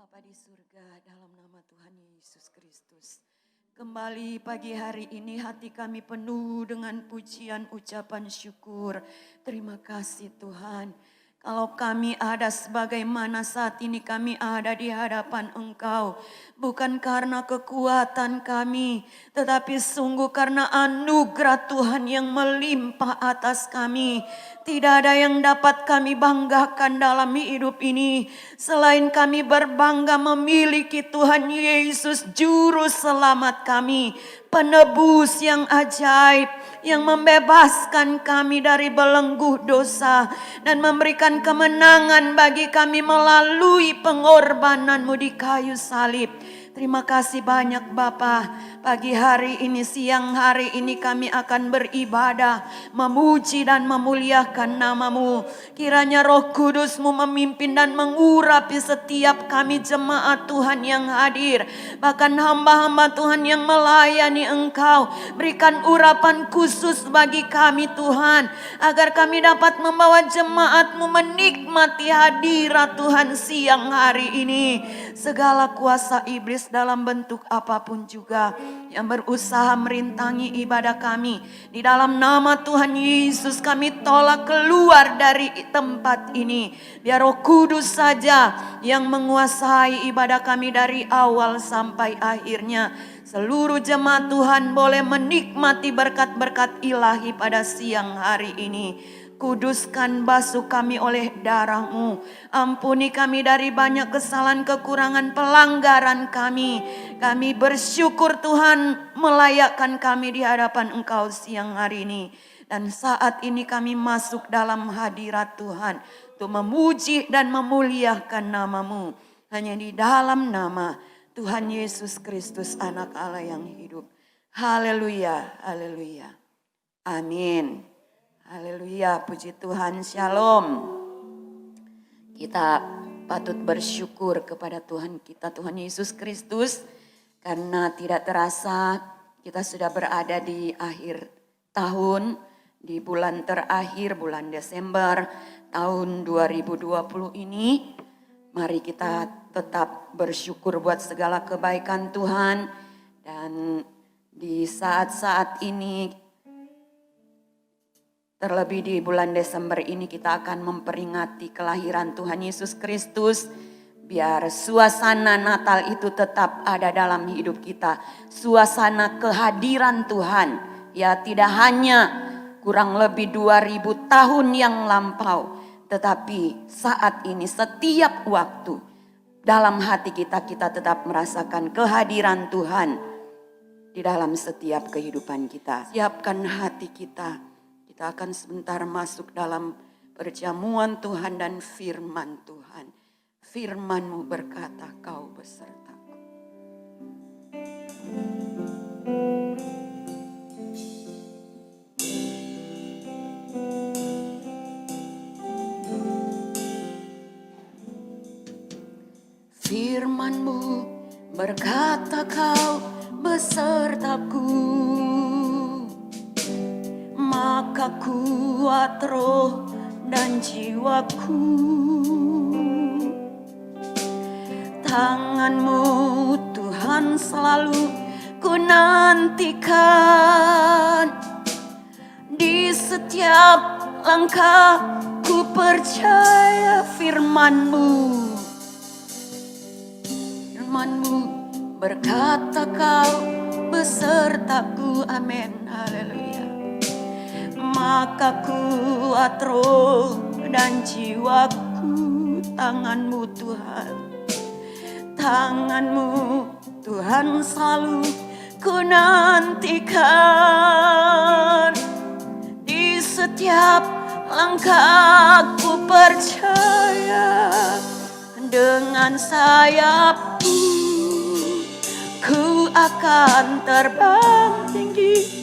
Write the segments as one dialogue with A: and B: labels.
A: Bapa di surga, dalam nama Tuhan Yesus Kristus. Kembali pagi hari ini hati kami penuh dengan pujian, ucapan syukur. Terima kasih Tuhan. Kalau kami ada sebagaimana saat ini kami ada di hadapan Engkau. Bukan karena kekuatan kami, tetapi sungguh karena anugerah Tuhan yang melimpah atas kami. Tidak ada yang dapat kami banggakan dalam hidup ini selain kami berbangga memiliki Tuhan Yesus Juru Selamat kami, penebus yang ajaib, yang membebaskan kami dari belenggu dosa dan memberikan kemenangan bagi kami melalui pengorbanan-Mu di kayu salib. Terima kasih banyak Bapa. Pagi hari ini, siang hari ini kami akan beribadah, memuji dan memuliakan nama-Mu. Kiranya Roh Kudus-Mu memimpin dan mengurapi setiap kami jemaat Tuhan yang hadir. Bahkan hamba-hamba Tuhan yang melayani Engkau. Berikan urapan khusus bagi kami Tuhan. Agar kami dapat membawa jemaat-Mu menikmati hadirat Tuhan siang hari ini. Segala kuasa iblis dalam bentuk apapun juga yang berusaha merintangi ibadah kami, di dalam nama Tuhan Yesus kami tolak keluar dari tempat ini. Biar Roh Kudus saja yang menguasai ibadah kami dari awal sampai akhirnya. Seluruh jemaat Tuhan boleh menikmati berkat-berkat ilahi pada siang hari ini. Kuduskan basuh kami oleh darah-Mu. Ampuni kami dari banyak kesalahan, kekurangan, pelanggaran kami. Kami bersyukur Tuhan melayakkan kami di hadapan Engkau siang hari ini. Dan saat ini kami masuk dalam hadirat Tuhan untuk memuji dan memuliakan nama-Mu. Hanya di dalam nama Tuhan Yesus Kristus anak Allah yang hidup. Haleluya, haleluya. Amin. Haleluya, puji Tuhan, shalom. Kita patut bersyukur kepada Tuhan kita, Tuhan Yesus Kristus. Karena tidak terasa kita sudah berada di akhir tahun, di bulan terakhir, bulan Desember tahun 2020 ini. Mari kita tetap bersyukur buat segala kebaikan Tuhan. Dan di saat-saat ini, terlebih di bulan Desember ini kita akan memperingati kelahiran Tuhan Yesus Kristus. Biar suasana Natal itu tetap ada dalam hidup kita. Suasana kehadiran Tuhan. Ya, tidak hanya kurang lebih 2000 tahun yang lampau. Tetapi saat ini setiap waktu dalam hati kita tetap merasakan kehadiran Tuhan di dalam setiap kehidupan kita. Siapkan hati kita. Kita akan sebentar masuk dalam perjamuan Tuhan dan firman Tuhan. Firman-Mu berkata, Kau besertaku. Firman-Mu berkata, Kau besertaku. Maka kuat roh dan jiwaku. Tangan-Mu Tuhan selalu ku nantikan. Di setiap langkah ku percaya firman-Mu. Firman-Mu berkata, Kau besertaku. Amin. Haleluya. Maka kuat roh dan jiwaku. Tangan-Mu Tuhan. Tangan-Mu Tuhan selalu ku nantikan. Di setiap langkah ku percaya. Dengan sayap-Mu ku akan terbang tinggi.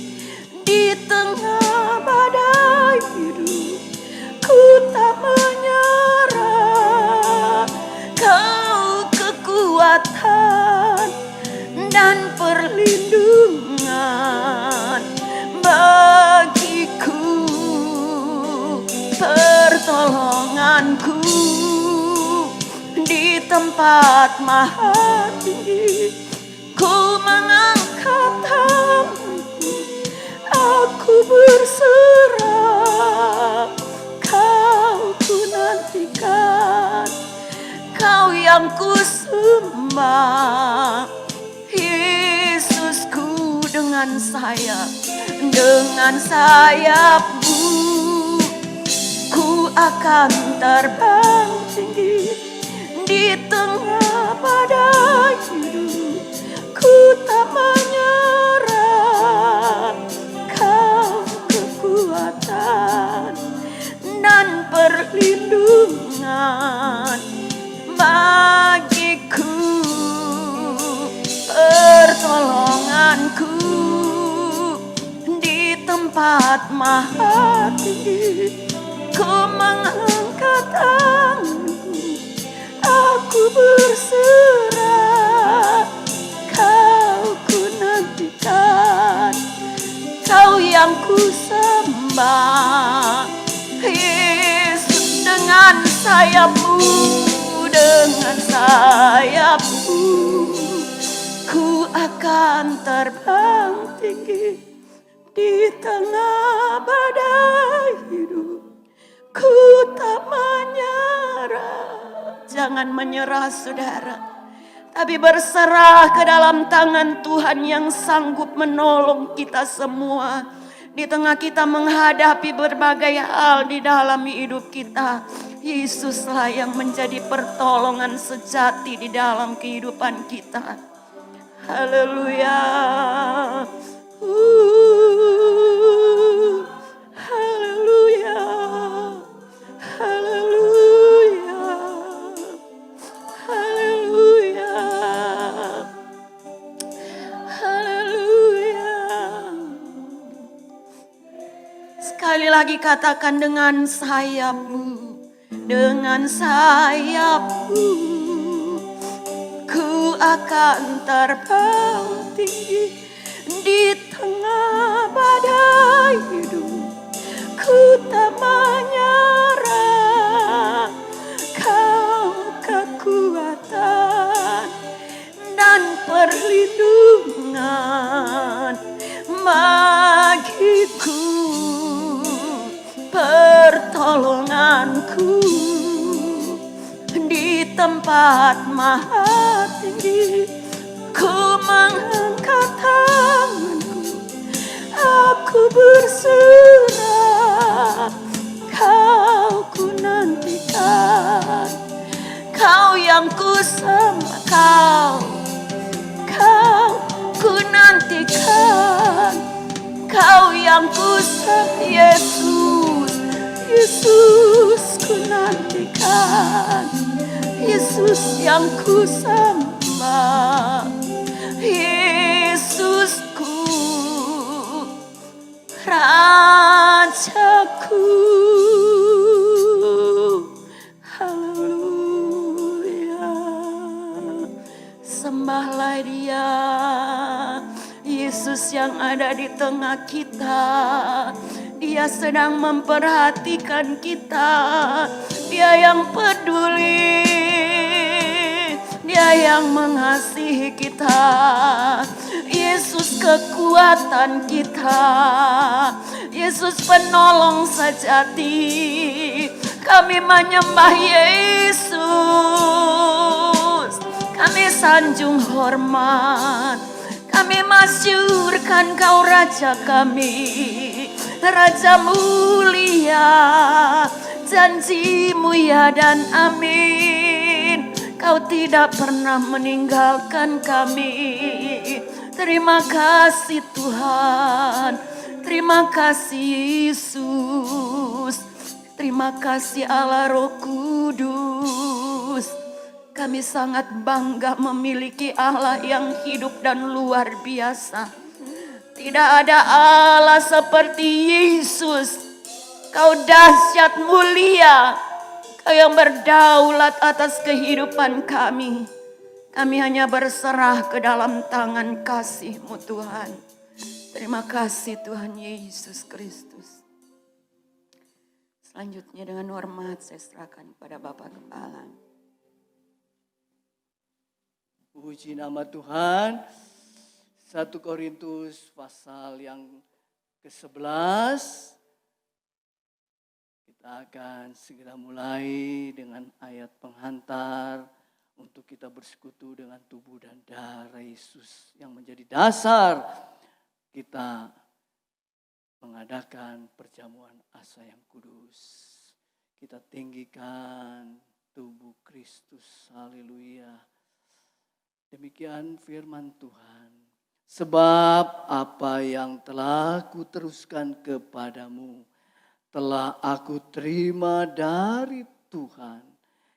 A: Di tengah badai hidup ku tak menyerah. Kau kekuatan dan perlindungan bagiku, pertolonganku di tempat maha tinggi, ku mengangkat tanganku, aku berserah. Kau ku nantikan, Kau yang ku sembah. Yesusku, dengan sayap-Mu ku akan terbang tinggi di tengah badai hidup. Ku tak menyerah, Kau kekuatan dan perlindungan bagiku, pertolonganku di tempat maha tinggi. Ku mengangkat tanganku, aku berserah. Kau ku nantikan, Kau yang ku sembah. Yesus, dengan sayap-Mu, ku akan terbang tinggi di tengah badai hidup. Ku tak menyerah. Jangan menyerah, saudara, tapi berserah ke dalam tangan Tuhan yang sanggup menolong kita semua. Di tengah kita menghadapi berbagai hal di dalam hidup kita, Yesuslah yang menjadi pertolongan sejati di dalam kehidupan kita. Haleluya. Haleluya. Haleluya. Haleluya. Haleluya. Sekali lagi katakan, dengan sayap-Mu, dengan sayap-Mu, ku akan terbang tinggi di tengah badai hidup. Ku tak menyerah, Kau kekuatan dan perlindungan bagiku, pertolonganku di tempat maha tinggi. Ku mengangkat tanganku, aku berserah. Kau ku nantikan, Kau yang ku sembah. Kau ku nantikan, Kau yang ku sembah. Yesus ku nantikan, Yesus yang ku sembah. Yesusku, Rajaku. Haleluya. Sembahlah Dia, Yesus yang ada di tengah kita. Dia sedang memperhatikan kita. Dia yang peduli, Dia yang mengasihi kita. Yesus kekuatan kita, Yesus penolong sejati. Kami menyembah Yesus, kami sanjung hormat, kami masyurkan Kau Raja kami, Raja mulia, janji-Mu ya dan amin. Kau tidak pernah meninggalkan kami. Terima kasih Tuhan, terima kasih Yesus, terima kasih Allah Roh Kudus. Kami sangat bangga memiliki Allah yang hidup dan luar biasa. Tidak ada Allah seperti Yesus. Kau dahsyat mulia, Kau yang berdaulat atas kehidupan kami. Kami hanya berserah ke dalam tangan kasih-Mu Tuhan. Terima kasih Tuhan Yesus Kristus. Selanjutnya dengan hormat saya serahkan kepada Bapak Kepala.
B: Puji nama Tuhan. 1 Korintus pasal yang ke-11. Kita akan segera mulai dengan ayat penghantar untuk kita bersekutu dengan tubuh dan darah Yesus yang menjadi dasar kita mengadakan perjamuan asa yang kudus. Kita tinggikan tubuh Kristus. Haleluya. Demikian firman Tuhan. Sebab apa yang telah kuteruskan kepadamu telah aku terima dari Tuhan,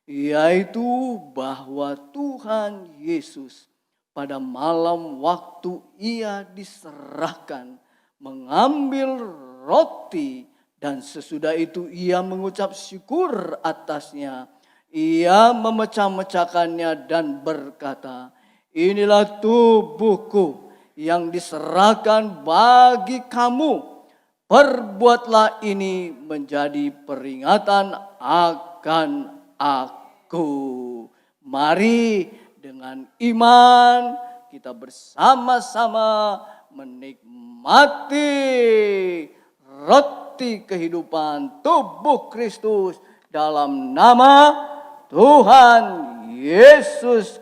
B: yaitu bahwa Tuhan Yesus pada malam waktu ia diserahkan mengambil roti dan sesudah itu ia mengucap syukur atasnya. Ia memecah-mecahkannya dan berkata, "Inilah tubuhku yang diserahkan bagi kamu. Perbuatlah ini menjadi peringatan akan aku." Mari dengan iman kita bersama-sama menikmati roti kehidupan tubuh Kristus dalam nama Tuhan Yesus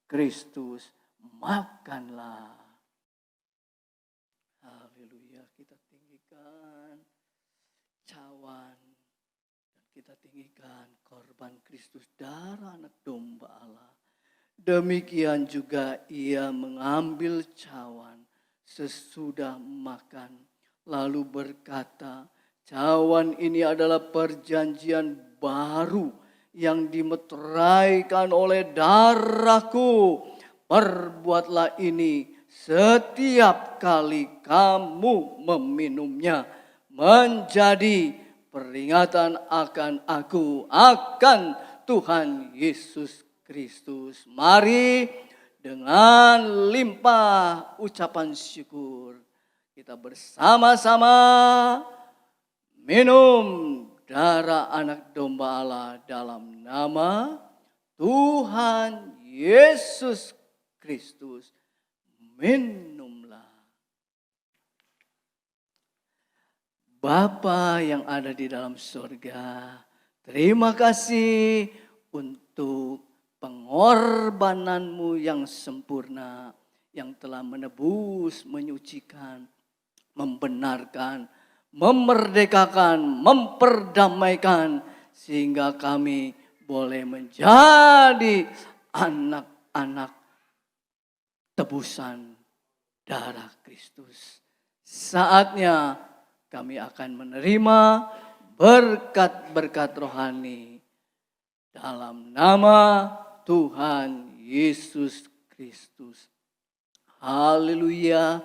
B: Kristus. Makanlah. Haleluya. Kita tinggikan cawan. Dan kita tinggikan korban Kristus, darah anak domba Allah. Demikian juga ia mengambil cawan sesudah makan. Lalu berkata, "Cawan ini adalah perjanjian baru yang dimeteraikan oleh darahku. Perbuatlah ini setiap kali kamu meminumnya menjadi peringatan akan aku, akan Tuhan Yesus Kristus." Mari dengan limpah ucapan syukur kita bersama-sama minum darah anak domba Allah dalam nama Tuhan Yesus Kristus. Minumlah. Bapa yang ada di dalam surga, terima kasih untuk pengorbananmu yang sempurna, yang telah menebus, menyucikan, membenarkan, memerdekakan, memperdamaikan, sehingga kami boleh menjadi anak-anak tebusan darah Kristus. Saatnya kami akan menerima berkat-berkat rohani dalam nama Tuhan Yesus Kristus. Haleluya.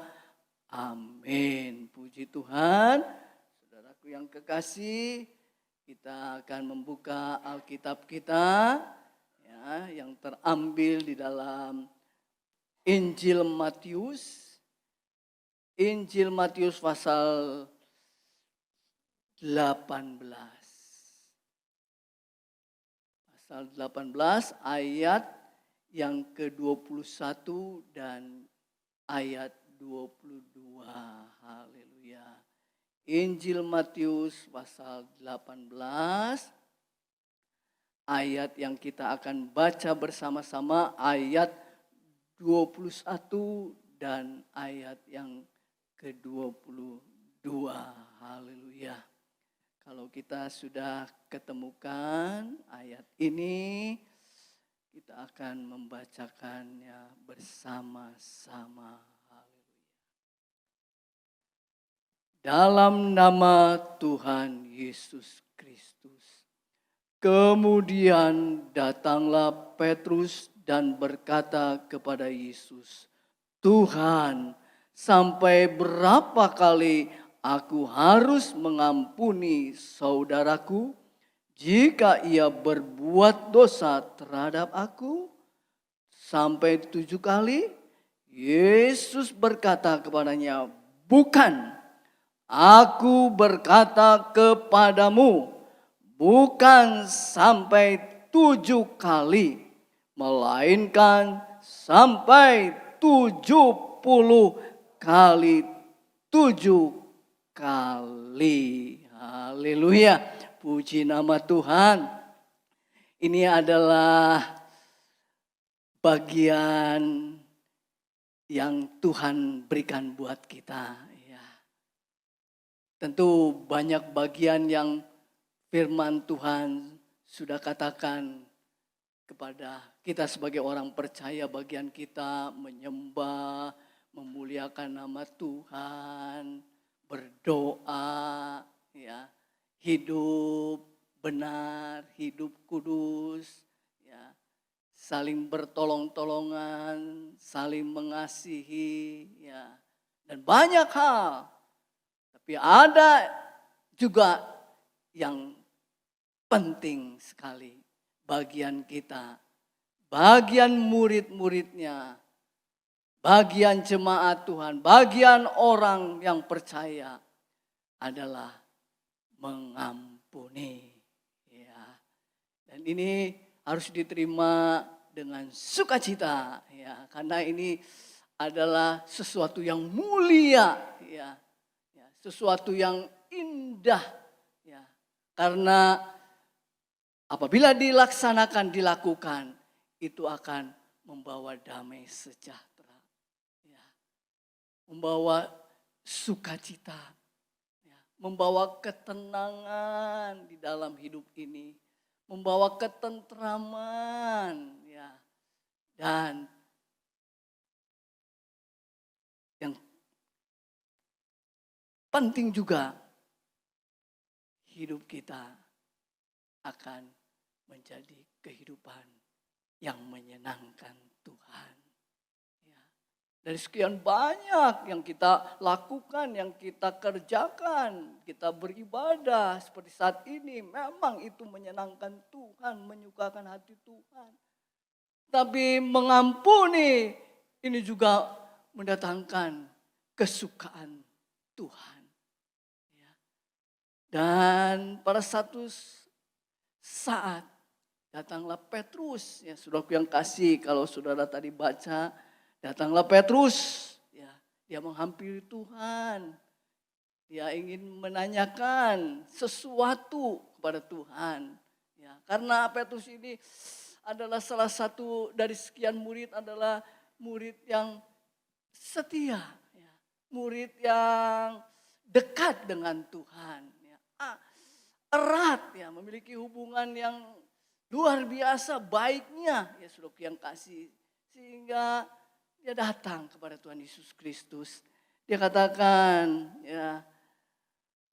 B: Amin. Puji Tuhan. Saudaraku yang kekasih, kita akan membuka Alkitab kita ya, yang terambil di dalam Injil Matius. Injil Matius pasal 18. Pasal 18 ayat yang ke-21 dan ayat 22. Haleluya. Injil Matius pasal 18 ayat yang kita akan baca bersama-sama ayat 21 dan ayat yang ke-22. Haleluya. Kalau kita sudah ketemukan ayat ini, kita akan membacakannya bersama-sama. Dalam nama Tuhan Yesus Kristus. Kemudian datanglah Petrus dan berkata kepada Yesus, "Tuhan, sampai berapa kali aku harus mengampuni saudaraku jika ia berbuat dosa terhadap aku? Sampai 7 kali?" Yesus berkata kepadanya, "Bukan. Aku berkata kepadamu, bukan sampai 7 kali, melainkan sampai 70 kali 7 kali. Haleluya. Puji nama Tuhan. Ini adalah bagian yang Tuhan berikan buat kita. Ya. Tentu banyak bagian yang firman Tuhan sudah katakan kepada kita sebagai orang percaya, bagian kita menyembah, memuliakan nama Tuhan, berdoa, ya, hidup benar, hidup kudus, ya, saling bertolong-tolongan, saling mengasihi, ya, dan banyak hal. Tapi ada juga yang penting sekali, bagian kita, bagian murid-muridnya, bagian jemaat Tuhan, bagian orang yang percaya adalah mengampuni. Ya. Dan ini harus diterima dengan sukacita, ya, karena ini adalah sesuatu yang mulia, ya, ya, sesuatu yang indah, ya, karena apabila dilakukan, itu akan membawa damai sejahtera, ya, membawa sukacita, ya, membawa ketenangan di dalam hidup ini, membawa ketentraman, ya, dan yang penting juga hidup kita akan menjadi kehidupan yang menyenangkan Tuhan. Ya. Dari sekian banyak yang kita lakukan, yang kita kerjakan, kita beribadah seperti saat ini, memang itu menyenangkan Tuhan, menyukakan hati Tuhan. Tapi mengampuni ini juga mendatangkan kesukaan Tuhan. Ya. Dan pada satu saat datanglah Petrus, ya saudaraku yang kasih, kalau saudara tadi baca, datanglah Petrus, ya, dia menghampiri Tuhan, dia ingin menanyakan sesuatu kepada Tuhan, ya, karena Petrus ini adalah salah satu dari sekian murid, adalah murid yang setia, ya, murid yang dekat dengan Tuhan, ya, erat, ya, memiliki hubungan yang luar biasa baiknya, ya saudaraku yang kasih, sehingga dia datang kepada Tuhan Yesus Kristus. Dia katakan, ya,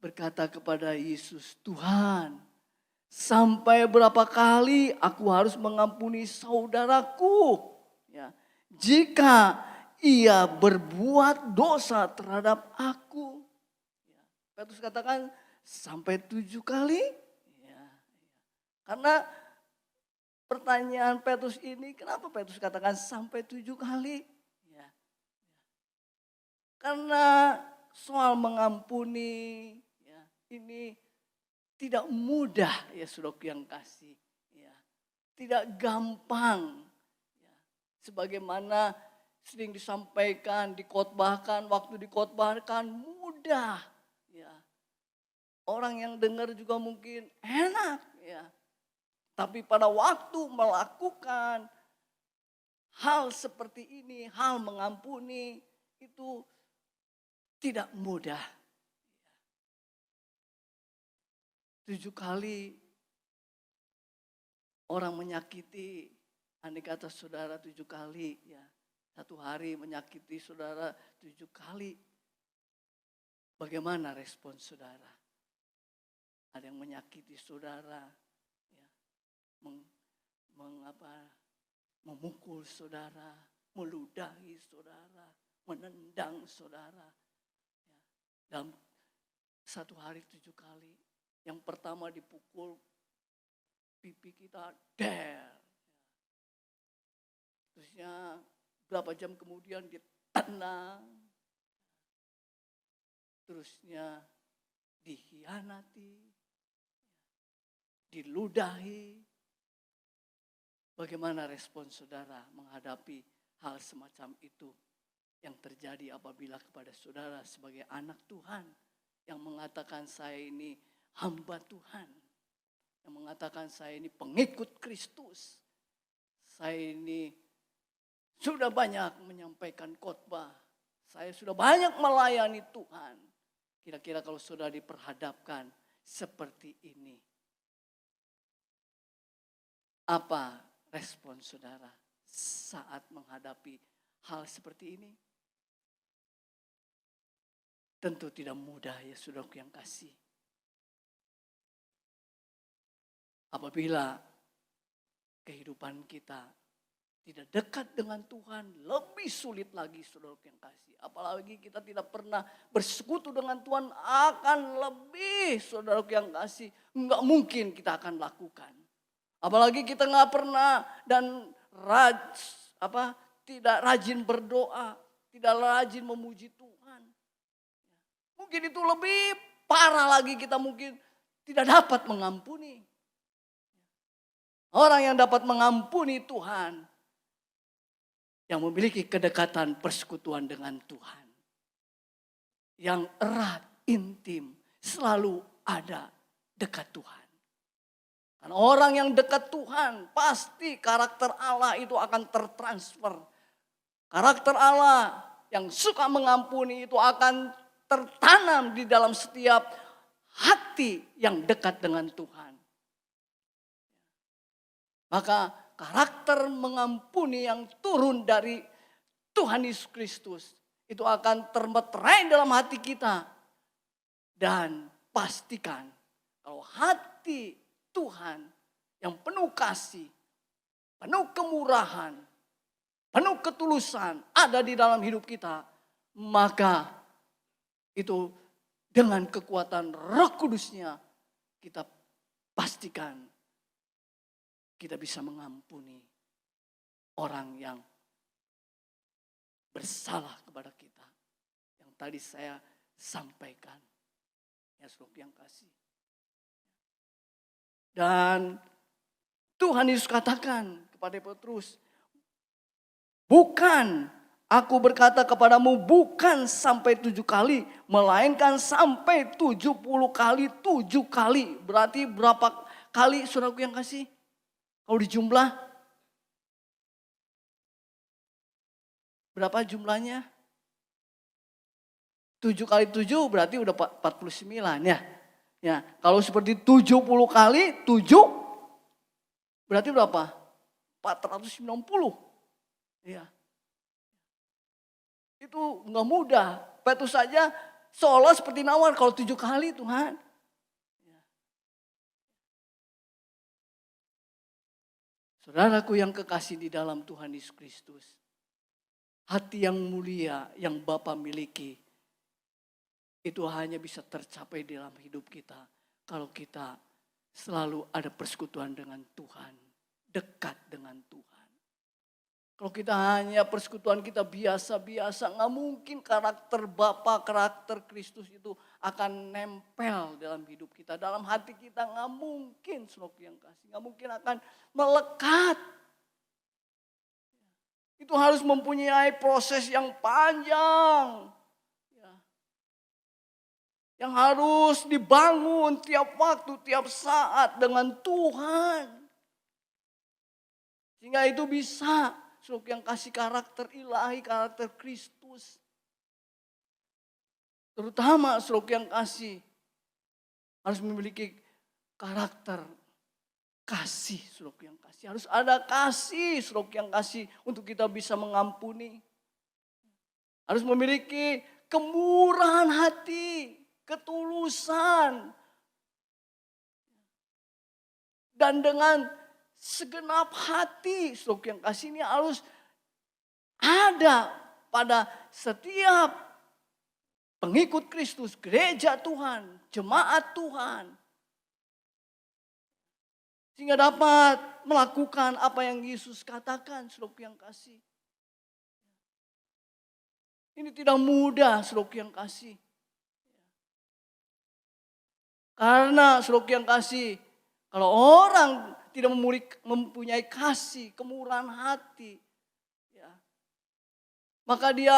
B: berkata kepada Yesus, Tuhan, sampai berapa kali aku harus mengampuni saudaraku, ya, jika ia berbuat dosa terhadap aku? Ya, Petrus katakan sampai 7 kali. Ya, karena pertanyaan Petrus ini, kenapa Petrus katakan sampai 7 kali? Ya. Karena soal mengampuni, ya, ini tidak mudah, ya saudaraku yang kasih. Ya. Tidak gampang. Ya. Sebagaimana sering disampaikan, dikotbahkan, waktu dikotbahkan mudah. Ya. Orang yang dengar juga mungkin enak, ya. Tapi pada waktu melakukan hal seperti ini, hal mengampuni, itu tidak mudah. 7 kali orang menyakiti, andai kata saudara 7 kali, ya, satu hari menyakiti saudara 7 kali. Bagaimana respon saudara? Ada yang menyakiti saudara, memukul saudara, meludahi saudara, menendang saudara. Ya, dalam satu hari 7 kali. Yang pertama dipukul pipi kita, der. Terusnya berapa jam kemudian ditendang. Terusnya dikhianati, diludahi. Bagaimana respon saudara menghadapi hal semacam itu yang terjadi apabila kepada saudara sebagai anak Tuhan yang mengatakan saya ini hamba Tuhan, yang mengatakan saya ini pengikut Kristus, saya ini sudah banyak menyampaikan khotbah, saya sudah banyak melayani Tuhan. Kira-kira kalau saudara diperhadapkan seperti ini, apa respon saudara saat menghadapi hal seperti ini? Tentu tidak mudah ya saudaraku yang kasih. Apabila kehidupan kita tidak dekat dengan Tuhan, lebih sulit lagi saudaraku yang kasih. Apalagi kita tidak pernah bersekutu dengan Tuhan, akan lebih saudaraku yang kasih. Enggak mungkin kita akan lakukan. Apalagi kita nggak pernah dan tidak rajin berdoa, tidak rajin memuji Tuhan. Mungkin itu lebih parah lagi, kita mungkin tidak dapat mengampuni. Orang yang dapat mengampuni Tuhan, yang memiliki kedekatan persekutuan dengan Tuhan, yang erat, intim, selalu ada dekat Tuhan. Karena orang yang dekat Tuhan, pasti karakter Allah itu akan tertransfer. Karakter Allah yang suka mengampuni itu akan tertanam di dalam setiap hati yang dekat dengan Tuhan. Maka karakter mengampuni yang turun dari Tuhan Yesus Kristus itu akan termeterai dalam hati kita. Dan pastikan kalau hati Tuhan yang penuh kasih, penuh kemurahan, penuh ketulusan ada di dalam hidup kita, maka itu dengan kekuatan Roh Kudusnya kita pastikan kita bisa mengampuni orang yang bersalah kepada kita. Yang tadi saya sampaikan. Ya saudara yang kasih. Dan Tuhan Yesus katakan kepada Petrus, bukan aku berkata kepadamu bukan sampai 7 kali, melainkan sampai 70 kali 7 kali. Berarti berapa kali saudaraku yang kasih? Kalau dijumlah, berapa jumlahnya? 7 kali 7 berarti udah 49 ya. Ya, kalau seperti 70 kali 7 berarti berapa? 490. Ya. Itu nggak mudah. Petrus saja seolah seperti nawar kalau 7 kali Tuhan. Saudaraku yang kekasih di dalam Tuhan Yesus Kristus. Hati yang mulia yang Bapa miliki. Itu hanya bisa tercapai dalam hidup kita. Kalau kita selalu ada persekutuan dengan Tuhan. Dekat dengan Tuhan. Kalau kita hanya persekutuan kita biasa-biasa, nggak mungkin karakter Bapa, karakter Kristus itu akan nempel dalam hidup kita. Dalam hati kita nggak mungkin, saudara yang kasih, nggak mungkin akan melekat. Itu harus mempunyai proses yang panjang. Yang harus dibangun tiap waktu, tiap saat dengan Tuhan. Sehingga itu bisa. Saudara yang kasih karakter ilahi, karakter Kristus. Terutama saudara yang kasih harus memiliki karakter kasih, saudara yang kasih. Harus ada kasih, saudara yang kasih untuk kita bisa mengampuni. Harus memiliki kemurahan hati, ketulusan. Dan dengan segenap hati, saudara yang kasih ini harus ada pada setiap pengikut Kristus, gereja Tuhan, jemaat Tuhan. Sehingga dapat melakukan apa yang Yesus katakan, saudara yang kasih. Ini tidak mudah, saudara yang kasih. Karena saudara yang kasih, kalau orang tidak mempunyai kasih, kemurahan hati, ya, maka dia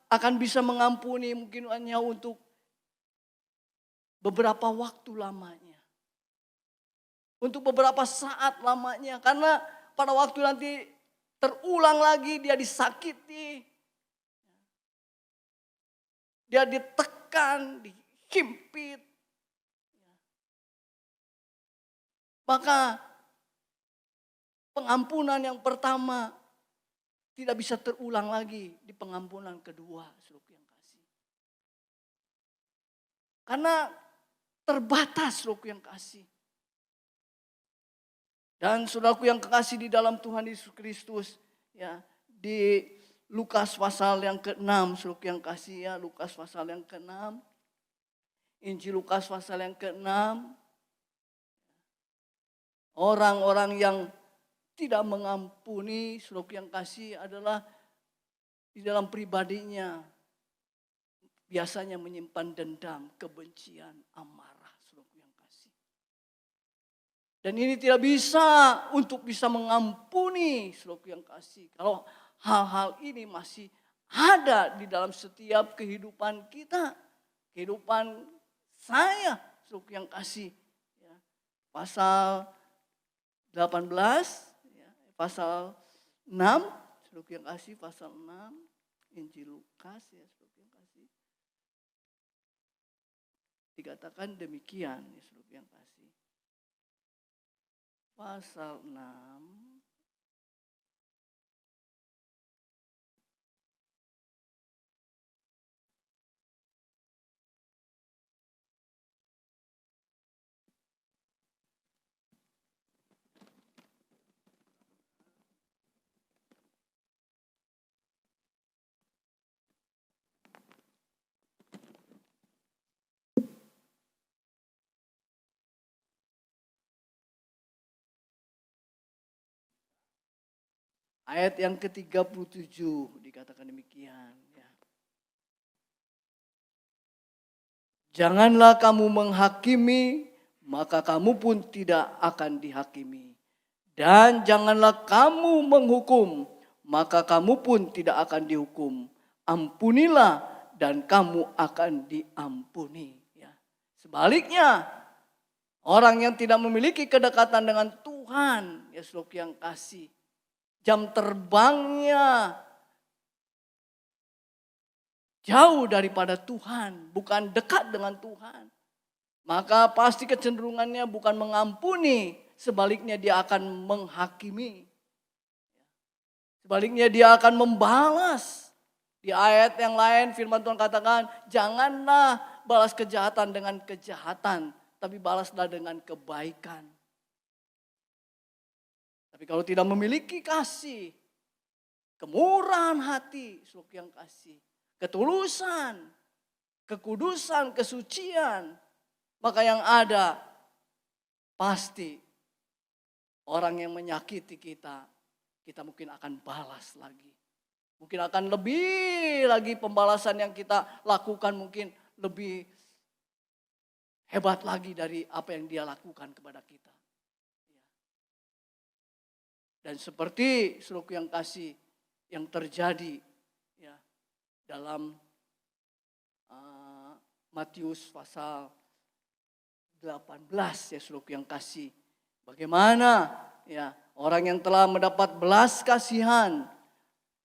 B: akan bisa mengampuni mungkin hanya untuk beberapa waktu lamanya. Untuk beberapa saat lamanya. Karena pada waktu nanti terulang lagi dia disakiti. Dia ditekan, dihimpit. Maka pengampunan yang pertama tidak bisa terulang lagi di pengampunan kedua, saudaraku yang kasih. Karena terbatas, saudaraku yang kasih. Dan saudaraku yang kekasih di dalam Tuhan Yesus Kristus, ya, di Lukas pasal yang ke-6, saudaraku yang kasih ya, Lukas pasal yang ke-6. Injil Lukas pasal yang ke-6. Orang-orang yang tidak mengampuni, saudaraku yang kasih, adalah di dalam pribadinya biasanya menyimpan dendam, kebencian, amarah, saudaraku yang kasih. Dan ini tidak bisa untuk bisa mengampuni, saudaraku yang kasih. Kalau hal-hal ini masih ada di dalam setiap kehidupan kita, kehidupan saya, saudaraku yang kasih. Ya. Pasal 18, ya, pasal 6, saudaraku yang kasih, pasal 6, Injil Lukas ya, saudaraku yang kasih. Dikatakan demikian ya, saudaraku yang kasih. Pasal 6. Ayat yang ke-37 dikatakan demikian. Ya. Janganlah kamu menghakimi, maka kamu pun tidak akan dihakimi. Dan janganlah kamu menghukum, maka kamu pun tidak akan dihukum. Ampunilah dan kamu akan diampuni. Ya. Sebaliknya, orang yang tidak memiliki kedekatan dengan Tuhan, ya saudara yang kasih, jam terbangnya jauh daripada Tuhan, bukan dekat dengan Tuhan. Maka pasti kecenderungannya bukan mengampuni, sebaliknya dia akan menghakimi. Sebaliknya dia akan membalas. Di ayat yang lain firman Tuhan katakan, janganlah balas kejahatan dengan kejahatan, tapi balaslah dengan kebaikan. Tapi kalau tidak memiliki kasih, kemurahan hati, saudara yang kasih, ketulusan, kekudusan, kesucian, maka yang ada pasti orang yang menyakiti kita, kita mungkin akan balas lagi. Mungkin akan lebih lagi pembalasan yang kita lakukan mungkin lebih hebat lagi dari apa yang dia lakukan kepada kita. Dan seperti saudaraku yang kasih yang terjadi ya, dalam Matius pasal 18 ya saudaraku yang kasih. Bagaimana ya orang yang telah mendapat belas kasihan.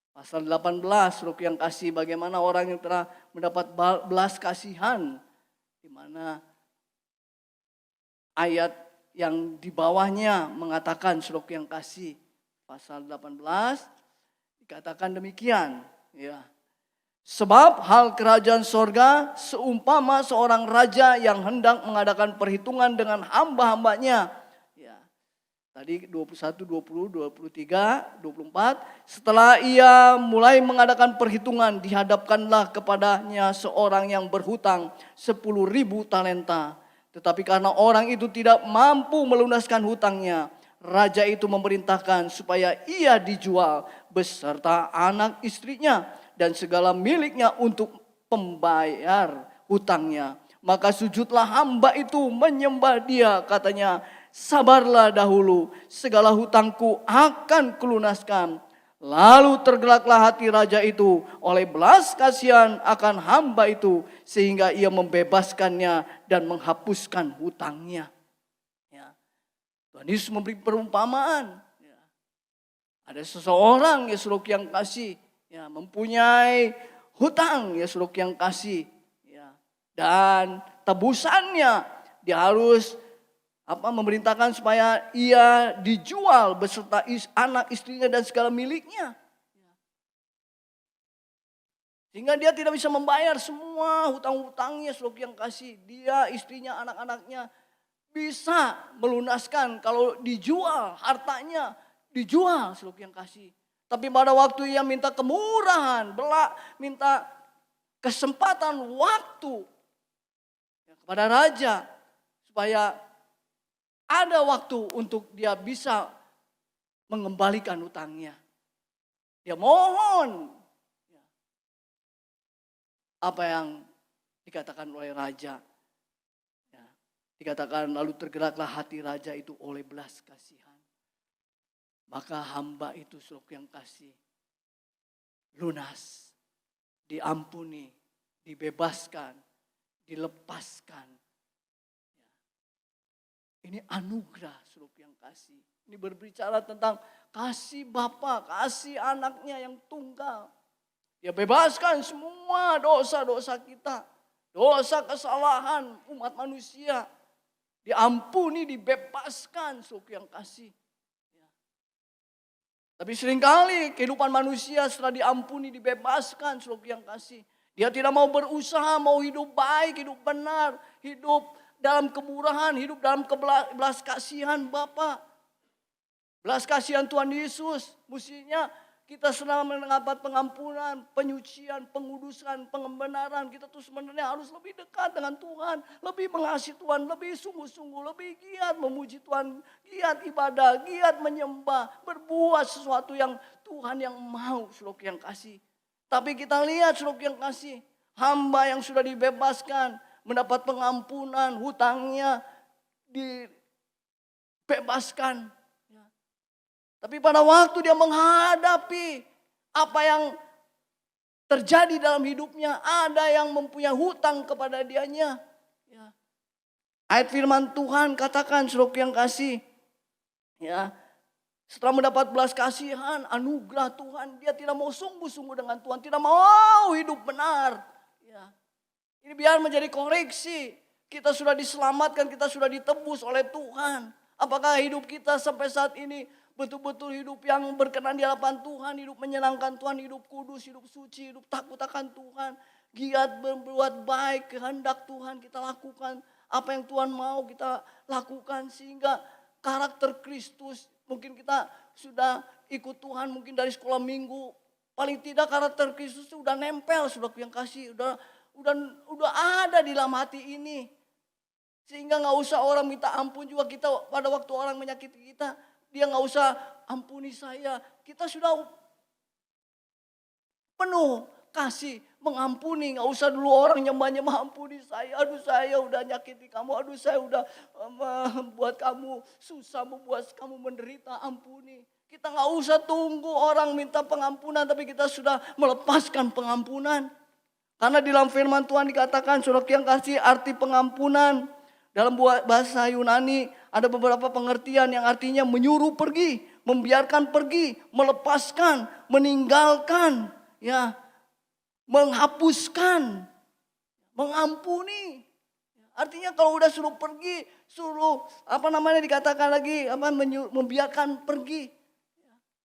B: Pasal 18 saudaraku yang kasih, bagaimana orang yang telah mendapat belas kasihan. Di mana ayat yang di bawahnya mengatakan saudaraku yang kasih. Pasal 18 dikatakan demikian. Ya. Sebab hal kerajaan sorga seumpama seorang raja yang hendak mengadakan perhitungan dengan hamba-hambanya. Ya. Tadi 21, 20, 23, 24. Setelah ia mulai mengadakan perhitungan, dihadapkanlah kepadanya seorang yang berhutang 10.000 talenta. Tetapi karena orang itu tidak mampu melunaskan hutangnya, raja itu memerintahkan supaya ia dijual beserta anak istrinya dan segala miliknya untuk pembayar hutangnya. Maka sujudlah hamba itu menyembah dia, katanya, sabarlah dahulu, segala hutangku akan kulunaskan. Lalu tergeraklah hati raja itu oleh belas kasihan akan hamba itu, sehingga ia membebaskannya dan menghapuskan hutangnya. Ya. Tuhan Yesus memberi perumpamaan. Ya. Ada seseorang ya saudara yang kasih, ya, mempunyai hutang ya saudara yang kasih. Ya. Dan tebusannya dia harus memerintahkan supaya ia dijual beserta anak istrinya dan segala miliknya. Sehingga dia tidak bisa membayar semua hutang-hutangnya saudara yang kasih. Dia, istrinya, anak-anaknya bisa melunaskan kalau dijual, hartanya dijual saudara yang kasih. Tapi pada waktu ia minta kemurahan, minta kesempatan waktu kepada raja supaya ada waktu untuk dia bisa mengembalikan hutangnya. Dia mohon apa yang dikatakan oleh raja. Ya, dikatakan lalu tergeraklah hati raja itu oleh belas kasihan. Maka hamba itu saudara yang kasih lunas, diampuni, dibebaskan, dilepaskan. Ini anugerah saudara yang kasih. Ini berbicara tentang kasih Bapa, kasih anaknya yang tunggal. Dia bebaskan semua dosa-dosa kita. Dosa kesalahan umat manusia. Diampuni, dibebaskan saudara yang kasih. Tapi seringkali kehidupan manusia setelah diampuni, dibebaskan saudara yang kasih. Dia tidak mau berusaha, mau hidup baik, hidup benar, hidup dalam kemurahan, hidup dalam belas kasihan Bapa. Belas kasihan Tuhan Yesus. Mestinya kita sedang mendapat pengampunan, penyucian, pengudusan, pembenaran. Kita tuh sebenarnya harus lebih dekat dengan Tuhan. Lebih mengasihi Tuhan, lebih sungguh-sungguh, lebih giat memuji Tuhan. Giat ibadah, giat menyembah. Berbuat sesuatu yang Tuhan yang mau, saudara yang kasih. Tapi kita lihat saudara yang kasih. Hamba yang sudah dibebaskan, mendapat pengampunan, hutangnya dibebaskan. Tapi pada waktu dia menghadapi apa yang terjadi dalam hidupnya, ada yang mempunyai hutang kepada dianya. Ayat firman Tuhan katakan saudara yang kasih, ya, setelah mendapat belas kasihan, anugerah Tuhan, dia tidak mau sungguh-sungguh dengan Tuhan, tidak mau hidup benar. Ini biar menjadi koreksi. Kita sudah diselamatkan, kita sudah ditebus oleh Tuhan. Apakah hidup kita sampai saat ini betul-betul hidup yang berkenan di hadapan Tuhan, hidup menyenangkan Tuhan, hidup kudus, hidup suci, hidup takut akan Tuhan. Giat berbuat baik, kehendak Tuhan kita lakukan. Apa yang Tuhan mau kita lakukan sehingga karakter Kristus, mungkin kita sudah ikut Tuhan mungkin dari sekolah minggu. Paling tidak karakter Kristus sudah nempel, saudara yang kasih, udah ada di dalam hati ini. Sehingga gak usah orang minta ampun juga kita pada waktu orang menyakiti kita. Dia gak usah ampuni saya. Kita sudah penuh kasih mengampuni. Gak usah dulu orang nyembah-nyembah ampuni saya. Aduh saya udah nyakiti kamu. Aduh saya udah membuat kamu susah. Membuat kamu menderita. Ampuni. Kita gak usah tunggu orang minta pengampunan. Tapi kita sudah melepaskan pengampunan. Karena di dalam firman Tuhan dikatakan saudara yang kasih arti pengampunan. Dalam bahasa Yunani ada beberapa pengertian yang artinya menyuruh pergi, membiarkan pergi, melepaskan, meninggalkan, ya, menghapuskan, mengampuni. Artinya kalau udah suruh pergi, suruh dikatakan lagi membiarkan pergi.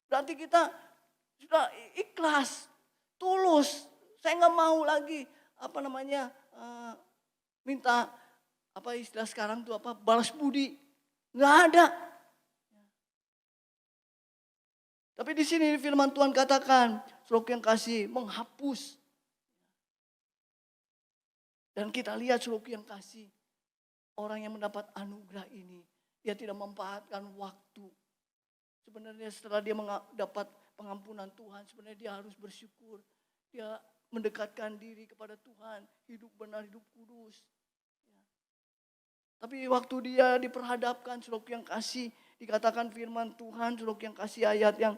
B: Berarti kita sudah ikhlas, tulus. Saya nggak mau lagi minta istilah sekarang tuh balas budi, nggak ada. Tapi di sini firman Tuhan katakan, saudara yang kasih menghapus. Dan kita lihat saudara yang kasih, orang yang mendapat anugerah ini, dia tidak memanfaatkan waktu. Sebenarnya setelah dia mendapat pengampunan Tuhan, sebenarnya dia harus bersyukur. Dia mendekatkan diri kepada Tuhan, hidup benar, hidup kudus. Tapi waktu dia diperhadapkan, saudara yang kasih, dikatakan firman Tuhan, saudara yang kasih ayat yang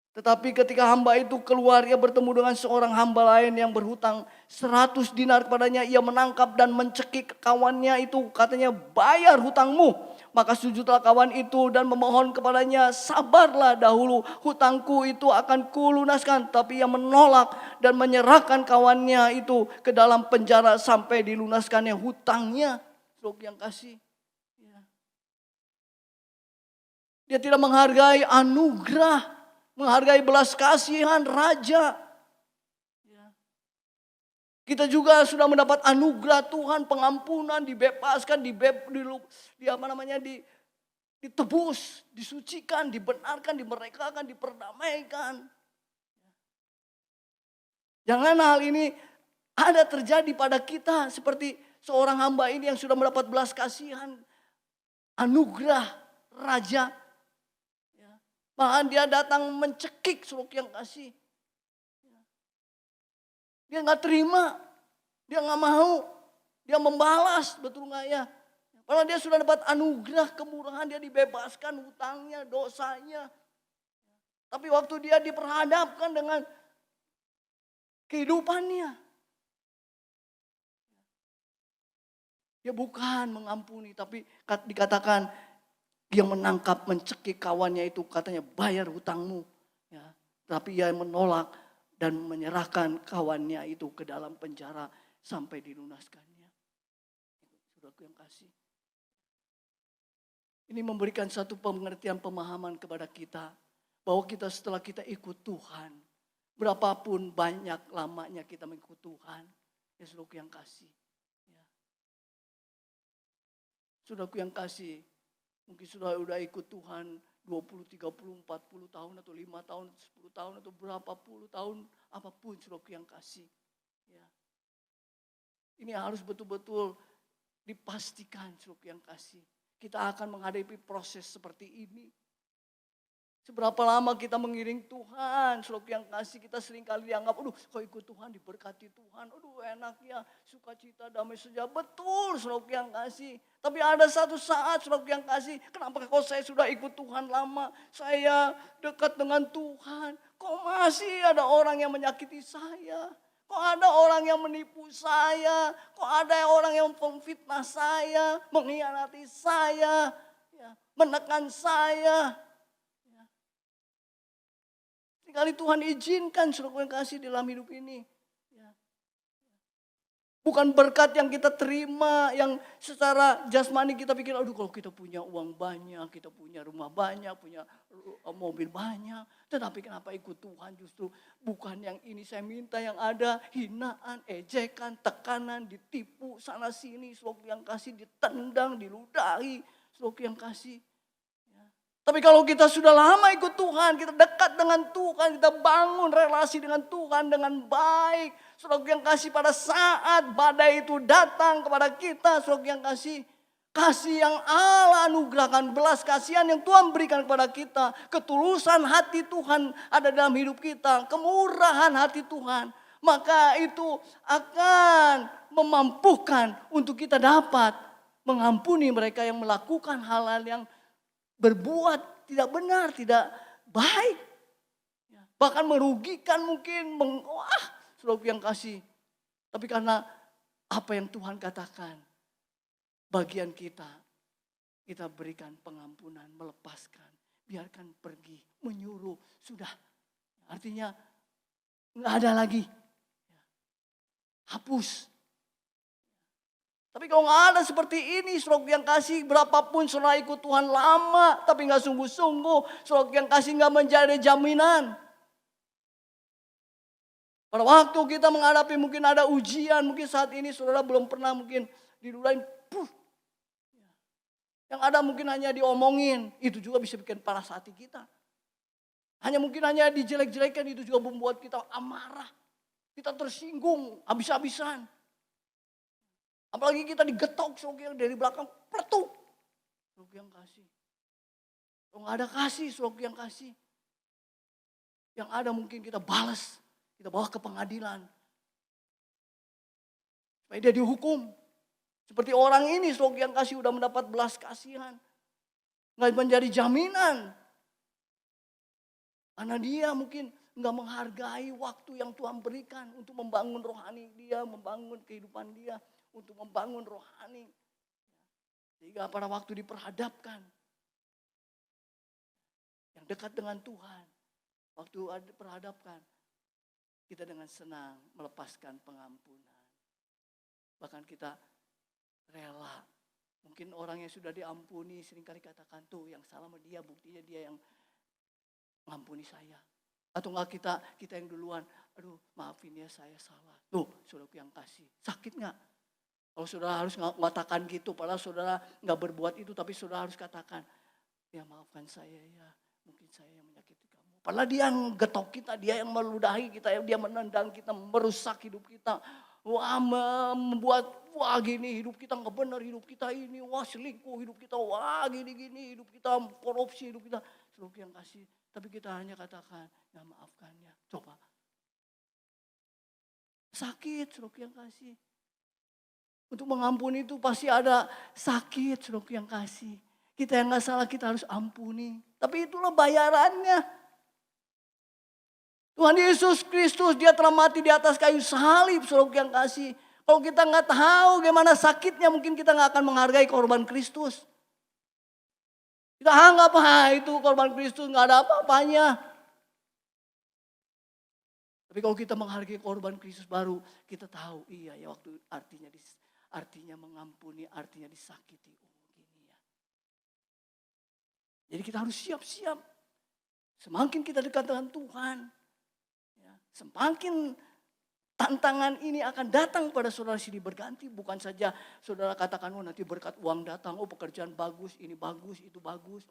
B: Tetapi ketika hamba itu keluar, ia bertemu dengan seorang hamba lain yang berhutang 100 dinar kepadanya. Ia menangkap dan mencekik kawannya itu, katanya, bayar hutangmu. Maka sujudlah kawan itu dan memohon kepadanya, sabarlah dahulu, hutangku itu akan kulunaskan. Tapi ia menolak dan menyerahkan kawannya itu ke dalam penjara sampai dilunaskannya hutangnya. Saudara yang kasih. Dia tidak menghargai anugerah, menghargai belas kasihan raja. Kita juga sudah mendapat anugerah Tuhan, pengampunan, dibebaskan, ditebus, disucikan, dibenarkan, dimerdekakan, diperdamaikan. Jangan hal ini ada terjadi pada kita seperti seorang hamba ini yang sudah mendapat belas kasihan, anugerah raja. Bahkan dia datang mencekik saudara yang kasih. Dia nggak terima, dia nggak mau, dia membalas, betul nggak ya? Padahal dia sudah dapat anugerah kemurahan, dia dibebaskan hutangnya, dosanya. Tapi waktu dia diperhadapkan dengan kehidupannya, dia bukan mengampuni, tapi dikatakan dia menangkap, mencekik kawannya itu, katanya bayar hutangmu. Ya, tapi ia menolak dan menyerahkan kawannya itu ke dalam penjara sampai dilunaskannya. Saudaraku yang kasih. Ini memberikan satu pengertian, pemahaman kepada kita. Bahwa kita setelah kita ikut Tuhan, berapapun banyak lamanya kita mengikut Tuhan. Ya saudaraku yang kasih. Ya. Saudaraku yang kasih. Mungkin sudah ikut Tuhan 20, 30, 40 tahun atau 5 tahun, 10 tahun atau berapa puluh tahun, apapun saudaraku yang kasih. Ya. Ini harus betul-betul dipastikan saudaraku yang kasih. Kita akan menghadapi proses seperti ini. Seberapa lama kita mengiring Tuhan, saudaraku yang kasih, kita seringkali dianggap, aduh kok ikut Tuhan, diberkati Tuhan, aduh enaknya, sukacita, damai sejahtera. Betul saudaraku yang kasih. Tapi ada satu saat saudaraku yang kasih, kenapa kok saya sudah ikut Tuhan lama, saya dekat dengan Tuhan, kok masih ada orang yang menyakiti saya, kok ada orang yang menipu saya, kok ada orang yang memfitnah saya, mengkhianati saya, ya, menekan saya. Sekali Tuhan izinkan saudaraku yang kasih dalam hidup ini. Bukan berkat yang kita terima, yang secara jasmani kita pikir, aduh kalau kita punya uang banyak, kita punya rumah banyak, punya mobil banyak. Tetapi kenapa ikut Tuhan justru bukan yang ini saya minta, yang ada hinaan, ejekan, tekanan, ditipu sana sini, saudaraku yang kasih, ditendang, diludahi, saudaraku yang kasih. Tapi kalau kita sudah lama ikut Tuhan, kita dekat dengan Tuhan, kita bangun relasi dengan Tuhan dengan baik. Saudara yang kasih, pada saat badai itu datang kepada kita, saudara yang kasih yang Allah anugerahkan, belas kasihan yang Tuhan berikan kepada kita, ketulusan hati Tuhan ada dalam hidup kita, kemurahan hati Tuhan. Maka itu akan memampukan untuk kita dapat mengampuni mereka yang melakukan hal-hal yang berbuat tidak benar, tidak baik. Bahkan merugikan mungkin, saudara yang kasih. Tapi karena apa yang Tuhan katakan, bagian kita berikan pengampunan, melepaskan, biarkan pergi, menyuruh, sudah. Artinya nggak ada lagi. Hapus. Tapi kalau nggak ada seperti ini, saudara yang kasih, berapapun saudara ikut Tuhan lama, tapi nggak sungguh-sungguh, saudara yang kasih nggak menjadi jaminan. Pada waktu kita menghadapi mungkin ada ujian, mungkin saat ini saudara belum pernah mungkin diludahin, yang ada mungkin hanya diomongin, itu juga bisa bikin panas hati kita. Mungkin hanya dijelek-jelekan, itu juga membuat kita amarah, kita tersinggung, habis-habisan. Apalagi kita digetok saudara dari belakang, peletuk. Saudara yang kasih. Kalau nggak ada kasih, saudara yang kasih. Yang ada mungkin kita balas, kita bawa ke pengadilan. Supaya dia dihukum. Seperti orang ini, saudara yang kasih udah mendapat belas kasihan. Nggak menjadi jaminan. Karena dia mungkin nggak menghargai waktu yang Tuhan berikan untuk membangun rohani dia, membangun kehidupan dia, untuk membangun rohani. Sehingga pada waktu diperhadapkan, yang dekat dengan Tuhan, waktu diperhadapkan, kita dengan senang melepaskan pengampunan. Bahkan kita rela. Mungkin orang yang sudah diampuni seringkali katakan, tuh yang salah sama dia, buktinya dia yang mengampuni saya. Atau enggak kita yang duluan, aduh maafin ya saya salah. Tuh saudaraku yang kasih, sakit enggak? Kalau saudara harus mengatakan gitu, padahal saudara enggak berbuat itu, tapi saudara harus katakan, ya maafkan saya ya, mungkin saya yang menyakiti kamu. Padahal dia yang getok kita, dia yang meludahi kita, dia menendang kita, merusak hidup kita. Wah membuat, wah gini hidup kita enggak benar, hidup kita ini, wah selingkuh hidup kita, wah gini-gini hidup kita, korupsi hidup kita. Saudaraku yang kasih. Tapi kita hanya katakan, ya maafkannya. Coba. Sakit, saudaraku yang kasih. Untuk mengampuni itu pasti ada sakit, saudaraku yang kasih. Kita yang gak salah, kita harus ampuni. Tapi itulah bayarannya. Tuhan Yesus Kristus, dia telah mati di atas kayu salib, saudaraku yang kasih. Kalau kita gak tahu gimana sakitnya, mungkin kita gak akan menghargai korban Kristus. Kita anggap, itu korban Kristus gak ada apa-apanya. Tapi kalau kita menghargai korban Kristus baru, kita tahu, iya ya waktu artinya mengampuni, artinya disakiti. Oh gini ya. Jadi kita harus siap-siap. Semakin kita dekat dengan Tuhan, ya, semakin tantangan ini akan datang pada saudara silih berganti. Bukan saja saudara katakan, oh nanti berkat uang datang, oh pekerjaan bagus, ini bagus, itu bagus.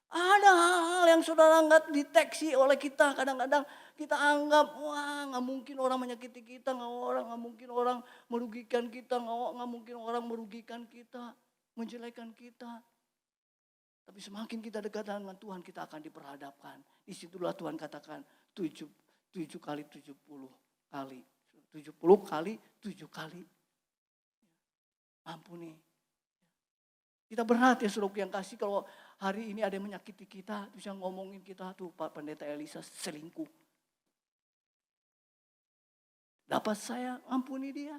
B: Ada hal-hal yang saudara nggak deteksi oleh kita. Kadang-kadang kita anggap, wah nggak mungkin orang menyakiti kita, nggak mungkin orang merugikan kita, nggak mungkin orang merugikan kita, menjelekan kita. Tapi semakin kita dekat dengan Tuhan, kita akan diperhadapkan. Disitulah Tuhan katakan 7 kali 70 kali. 70 kali 7 kali. Ampuni. Kita berat ya saudaraku yang kasih, kalau hari ini ada yang menyakiti kita, bisa ngomongin kita tuh Pak Pendeta Elisa selingkuh. Dapat saya ampuni dia?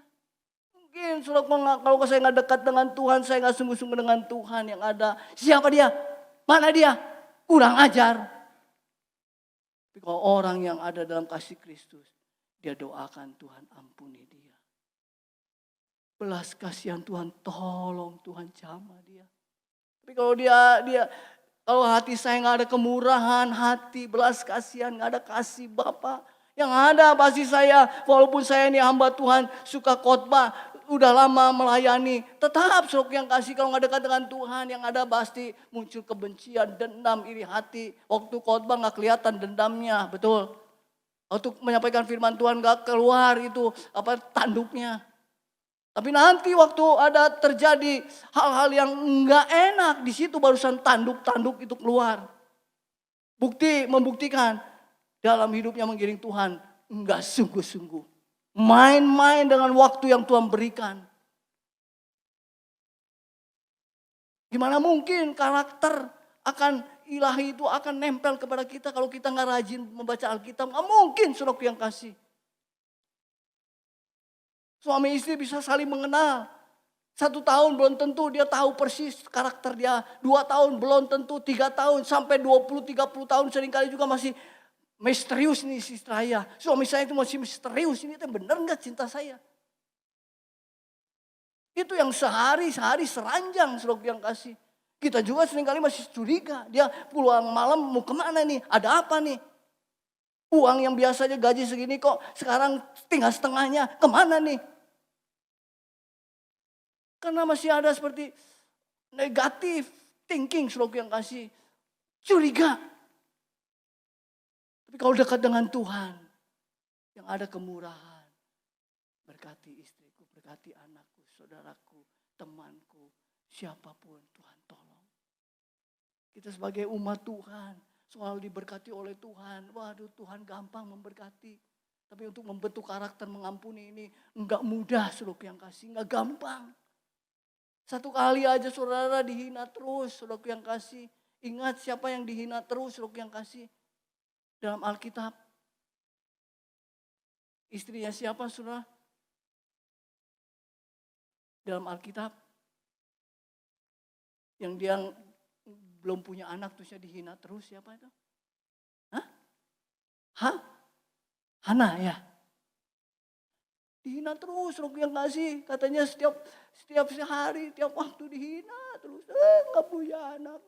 B: Mungkin saudaraku, kalau saya nggak dekat dengan Tuhan, saya nggak sungguh-sungguh dengan Tuhan, yang ada siapa dia? Mana dia? Kurang ajar. Tapi kalau orang yang ada dalam kasih Kristus, dia doakan Tuhan ampuni dia. Belas kasihan Tuhan, tolong Tuhan jamah dia. Tapi kalau kalau hati saya nggak ada kemurahan hati, belas kasihan, nggak ada kasih Bapa, yang ada pasti saya, walaupun saya ini hamba Tuhan, suka khotbah, udah lama melayani, tetap saudara yang kasih, kalau nggak dekat dengan Tuhan, yang ada pasti muncul kebencian, dendam, iri hati. Waktu khotbah nggak kelihatan dendamnya, betul. Waktu menyampaikan firman Tuhan nggak keluar itu tanduknya. Tapi nanti waktu ada terjadi hal-hal yang enggak enak, di situ barusan tanduk-tanduk itu keluar. Membuktikan dalam hidupnya mengiring Tuhan enggak sungguh-sungguh. Main-main dengan waktu yang Tuhan berikan. Gimana mungkin karakter akan ilahi itu akan nempel kepada kita kalau kita enggak rajin membaca Alkitab? Enggak mungkin saudaraku yang kasih. Suami istri bisa saling mengenal. 1 tahun belum tentu dia tahu persis karakter dia. 2 tahun belum tentu, 3 tahun sampai 20-30 tahun seringkali juga masih misterius nih si saya. Suami saya itu masih misterius, ini benar enggak cinta saya? Itu yang sehari seranjang saudara yang kasih. Kita juga seringkali masih curiga. Dia pulang malam mau kemana nih? Ada apa nih? Uang yang biasanya gaji segini kok sekarang tinggal setengahnya. Kemana nih? Karena masih ada seperti negatif thinking saudara yang kasih. Curiga. Tapi kalau dekat dengan Tuhan, yang ada kemurahan. Berkati istriku, berkati anakku, saudaraku, temanku, siapapun Tuhan tolong. Kita sebagai umat Tuhan selalu diberkati oleh Tuhan. Waduh, Tuhan gampang memberkati. Tapi untuk membentuk karakter mengampuni ini enggak mudah saudara yang kasih, enggak gampang. 1 kali aja saudara dihina terus saudara yang kasih. Ingat siapa yang dihina terus saudara yang kasih. dalam Alkitab. Istrinya siapa, saudara? Dalam Alkitab. Yang dia belum punya anak terus dia dihina terus, siapa itu? Hana ya. Dihina terus, Roh yang kasih. Katanya setiap hari, tiap waktu dihina terus. Gak punya anak.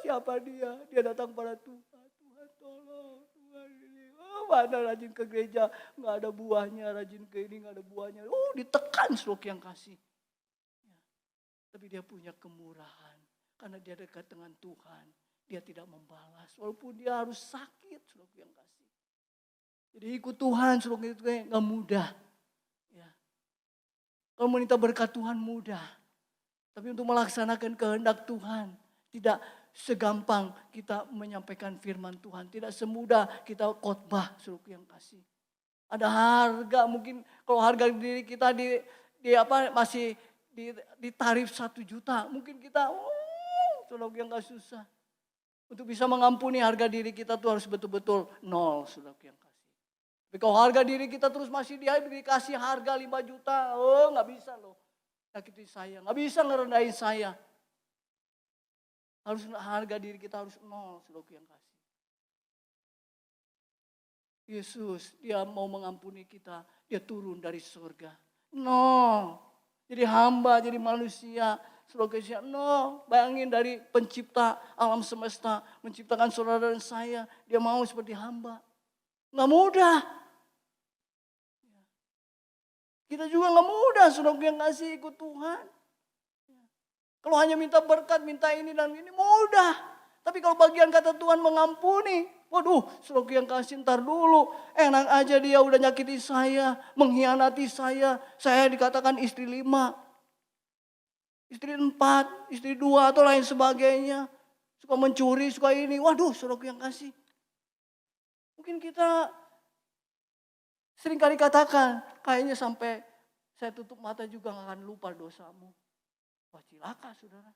B: Siapa dia? Dia datang pada Tuhan. Tuhan tolong. Tuhan ini. Mana rajin ke gereja. Gak ada buahnya. Rajin ke ini gak ada buahnya. Ditekan Roh yang kasih. Ya. Tapi dia punya kemurahan. Karena dia dekat dengan Tuhan. Dia tidak membalas. Walaupun dia harus sakit Roh yang kasih. Jadi ikut Tuhan Roh itu gak mudah. Ya. Kalau meminta berkat Tuhan mudah. Tapi untuk melaksanakan kehendak Tuhan. Tidak segampang kita menyampaikan firman Tuhan. Tidak semudah kita khotbah Roh yang kasih. Ada harga, mungkin kalau harga diri kita masih di tarif 1 juta. Mungkin kita Roh yang kasih susah. Untuk bisa mengampuni harga diri kita tuh harus betul-betul 0 Roh yang kasih. Tapi kalau harga diri kita terus masih dikasih harga 5 juta, gak bisa loh. Sakiti saya, gak bisa ngerendahin saya. Harga diri kita harus 0, Saudara yang kasih. Yesus, dia mau mengampuni kita, dia turun dari surga. Jadi hamba, jadi manusia. Saudara, bayangin dari pencipta alam semesta, menciptakan saudara dan saya, dia mau seperti hamba. Gak mudah. Kita juga gak mudah, Saudara yang kasih ikut Tuhan. Kalau hanya minta berkat, minta ini dan ini mudah. Tapi kalau bagian kata Tuhan mengampuni, waduh, Saudara yang kasih ntar dulu. Enak aja dia udah nyakiti saya, mengkhianati saya dikatakan istri 5, istri 4, istri 2 atau lain sebagainya. Suka mencuri, suka ini. Waduh, Saudara yang kasih. Mungkin kita seringkali katakan, kayaknya sampai saya tutup mata juga gak akan lupa dosamu. Wah, cilaka saudara.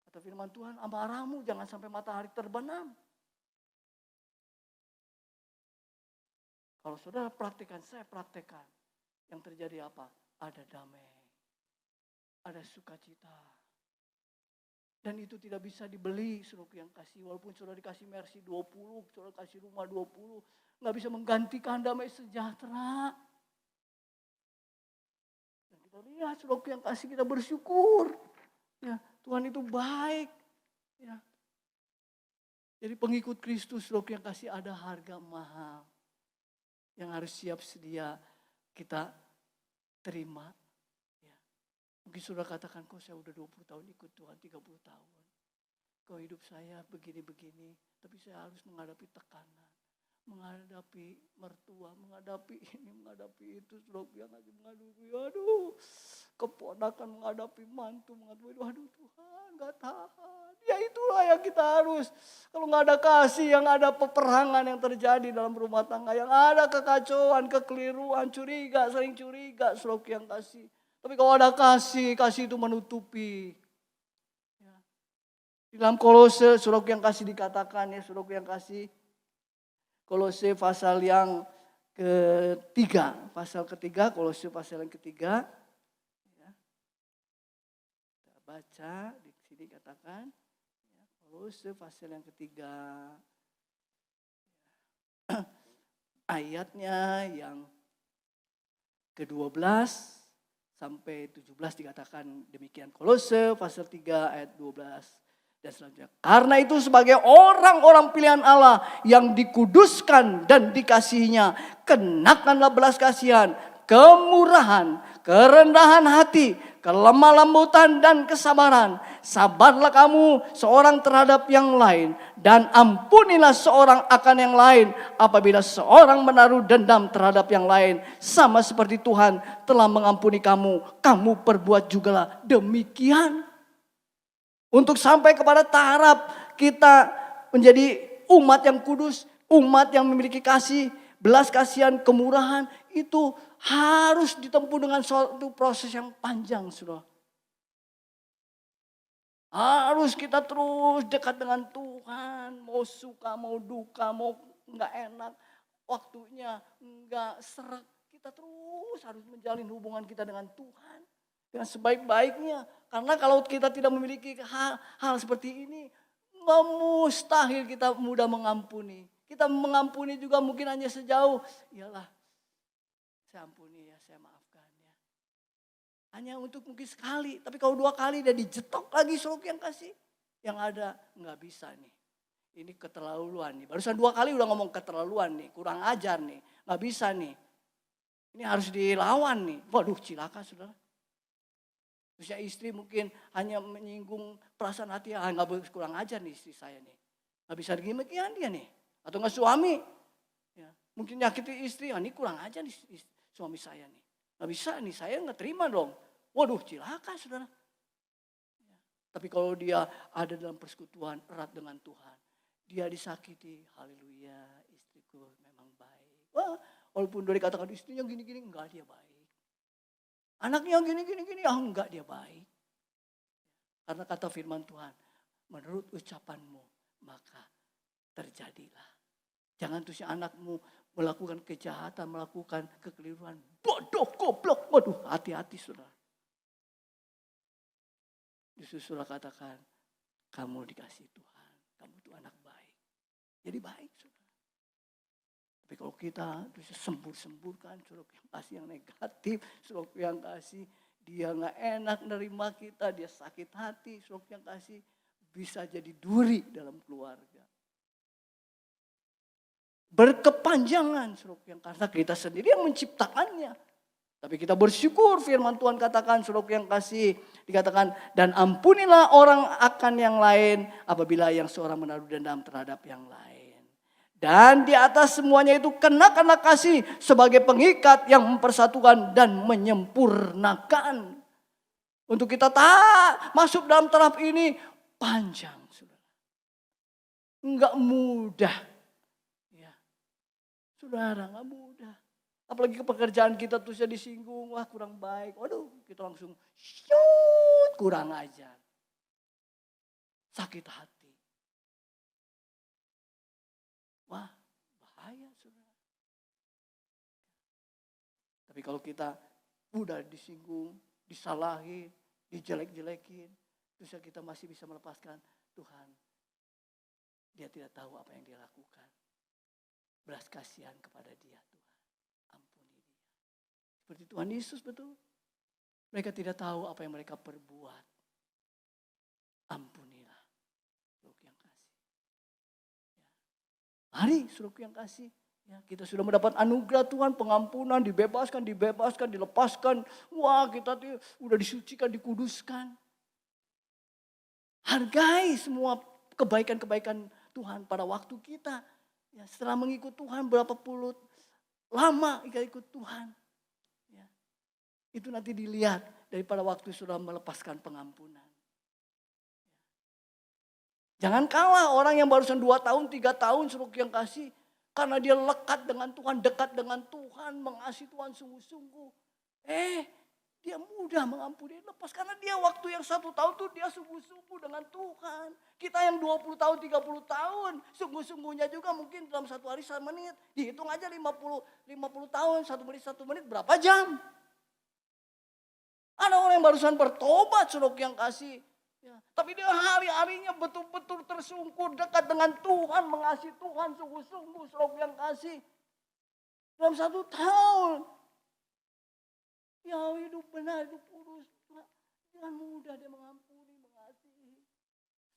B: Kata firman Tuhan, amarahmu jangan sampai matahari terbenam. Kalau saudara praktekkan, saya praktekkan. Yang terjadi apa? Ada damai. Ada sukacita. Dan itu tidak bisa dibeli saudara yang kasih. Walaupun saudara dikasih Mercy 20, saudara kasih rumah 20. Gak bisa menggantikan damai sejahtera. Dan kita lihat saudara yang kasih, kita bersyukur. Ya, Tuhan itu baik. Ya. Jadi pengikut Kristus saudara yang kasih ada harga mahal. Yang harus siap sedia kita terima. Mungkin saudara katakan, kok saya udah 20 tahun ikut Tuhan, 30 tahun. Kok hidup saya begini-begini, tapi saya harus menghadapi tekanan. Menghadapi mertua, menghadapi ini, menghadapi itu. Saudara yang lagi menghadapi, aduh, keponakan menghadapi mantu, aduh Tuhan gak tahan. Ya itulah yang kita harus. Kalau gak ada kasih, yang ada peperangan yang terjadi dalam rumah tangga. Yang ada kekacauan, kekeliruan, curiga, sering curiga, saudara yang kasih. Tapi kalau ada kasih itu menutupi. Ya. Di dalam Kolose, saudara yang kasih dikatakan ya, saudara yang kasih. Kolose pasal yang ketiga. Pasal ketiga, Kolose pasal yang ketiga. Ya. Kita baca, di sini katakan. Ya, Kolose pasal yang ketiga. Ya. Ayatnya yang ke-12. Sampai 17 dikatakan demikian. Kolose pasal 3 ayat 12 dan selanjutnya. Karena itu sebagai orang-orang pilihan Allah yang dikuduskan dan dikasihinya, kenakanlah belas kasihan, kemurahan, kerendahan hati, kelemah lembutan dan kesabaran. Sabarlah kamu seorang terhadap yang lain dan ampunilah seorang akan yang lain apabila seorang menaruh dendam terhadap yang lain. Sama seperti Tuhan telah mengampuni kamu, kamu perbuat jugalah demikian. Untuk sampai kepada taraf kita menjadi umat yang kudus, umat yang memiliki kasih, belas kasihan, kemurahan, itu harus ditempuh dengan suatu proses yang panjang, saudara. Harus kita terus dekat dengan Tuhan. Mau suka, mau duka, mau nggak enak. Waktunya nggak seret. Kita terus harus menjalin hubungan kita dengan Tuhan. Dengan sebaik-baiknya. Karena kalau kita tidak memiliki hal seperti ini. Nggak mustahil kita mudah mengampuni. Kita mengampuni juga mungkin hanya sejauh. Iyalah, saya ampuni ya, saya maafkan ya. Hanya untuk mungkin sekali. Tapi kalau 2 kali dia dijetok lagi saudara yang kasih. Yang ada nggak bisa nih. Ini keterlaluan nih. Barusan 2 kali udah ngomong keterlaluan nih. Kurang ajar nih. Nggak bisa nih. Ini harus dilawan nih. Waduh cilaka saudara. Terus ya istri mungkin hanya menyinggung perasaan hati. Nggak boleh kurang ajar nih istri saya nih. Nggak bisa demikian dia nih. Atau nggak suami. Ya, mungkin nyakiti istri. Ini kurang ajar nih suami saya nih. Nggak bisa nih saya nggak terima dong. Waduh cilaka saudara. Ya. Tapi kalau dia ada dalam persekutuan erat dengan Tuhan. Dia disakiti. Haleluya istriku memang baik. Wah, walaupun dari katakan istrinya gini-gini enggak dia baik. Anaknya gini-gini enggak dia baik. Karena kata firman Tuhan. Menurut ucapanmu maka terjadilah. Jangan tuh si anakmu melakukan kejahatan, melakukan kekeliruan. Bodoh, goblok. Waduh hati-hati saudara. Justru saudara katakan, kamu dikasih Tuhan, kamu tuh anak baik. Jadi baik saudara. Tapi kalau kita sembur-semburkan, saudara yang kasih yang negatif, saudara yang kasih dia gak enak nerima kita, dia sakit hati, saudara yang kasih bisa jadi duri dalam keluarga. Berkepanjangan, saudara yang karena kita sendiri yang menciptakannya. Tapi kita bersyukur firman Tuhan katakan saudara yang kasih dikatakan dan ampunilah orang akan yang lain apabila yang seorang menaruh dendam terhadap yang lain. Dan di atas semuanya itu kenakanlah kasih sebagai pengikat yang mempersatukan dan menyempurnakan. Untuk kita masuk dalam taraf ini panjang saudara. Enggak mudah. Ya. Saudara enggak mudah. Apalagi ke pekerjaan kita tuh saya disinggung, wah kurang baik. Waduh kita langsung syut, kurang ajar. Sakit hati. Wah bahaya saudara. Tapi kalau kita udah disinggung, disalahin, dijelek-jelekin. Terus kita masih bisa melepaskan Tuhan. Dia tidak tahu apa yang dia lakukan. Belas kasihan kepada dia Tuhan. Ampuni dia. Seperti Tuhan Yesus betul. Mereka tidak tahu apa yang mereka perbuat. Ampunilah. Saudara yang kasih. Ya. Mari saudara yang kasih. Ya, kita sudah mendapat anugerah Tuhan, pengampunan, dibebaskan, dilepaskan. Wah kita tuh udah disucikan, dikuduskan. Hargai semua kebaikan-kebaikan Tuhan pada waktu kita. Ya, setelah mengikut Tuhan berapa puluh lama kita ikut Tuhan. Ya, itu nanti dilihat daripada waktu sudah melepaskan pengampunan. Jangan kalah orang yang barusan 2 tahun, 3 tahun suruh yang kasih. Karena dia lekat dengan Tuhan, dekat dengan Tuhan, mengasihi Tuhan sungguh-sungguh. Dia mudah mengampuni, lepas. Karena dia waktu yang 1 tahun tuh dia sungguh-sungguh dengan Tuhan. Kita yang 20 tahun, 30 tahun, sungguh-sungguhnya juga mungkin dalam 1 hari 1 menit. Dihitung aja 50 tahun, 1 menit berapa jam. Ada orang yang barusan bertobat, saudara yang kasih. Ya, tapi dia hari-harinya betul-betul tersungkur dekat dengan Tuhan, mengasihi Tuhan sungguh-sungguh, saudara yang kasih. Dalam 1 tahun. Ya hidup benar, hidup kudus. Dengan mudah dia mengampuni, mengasihi.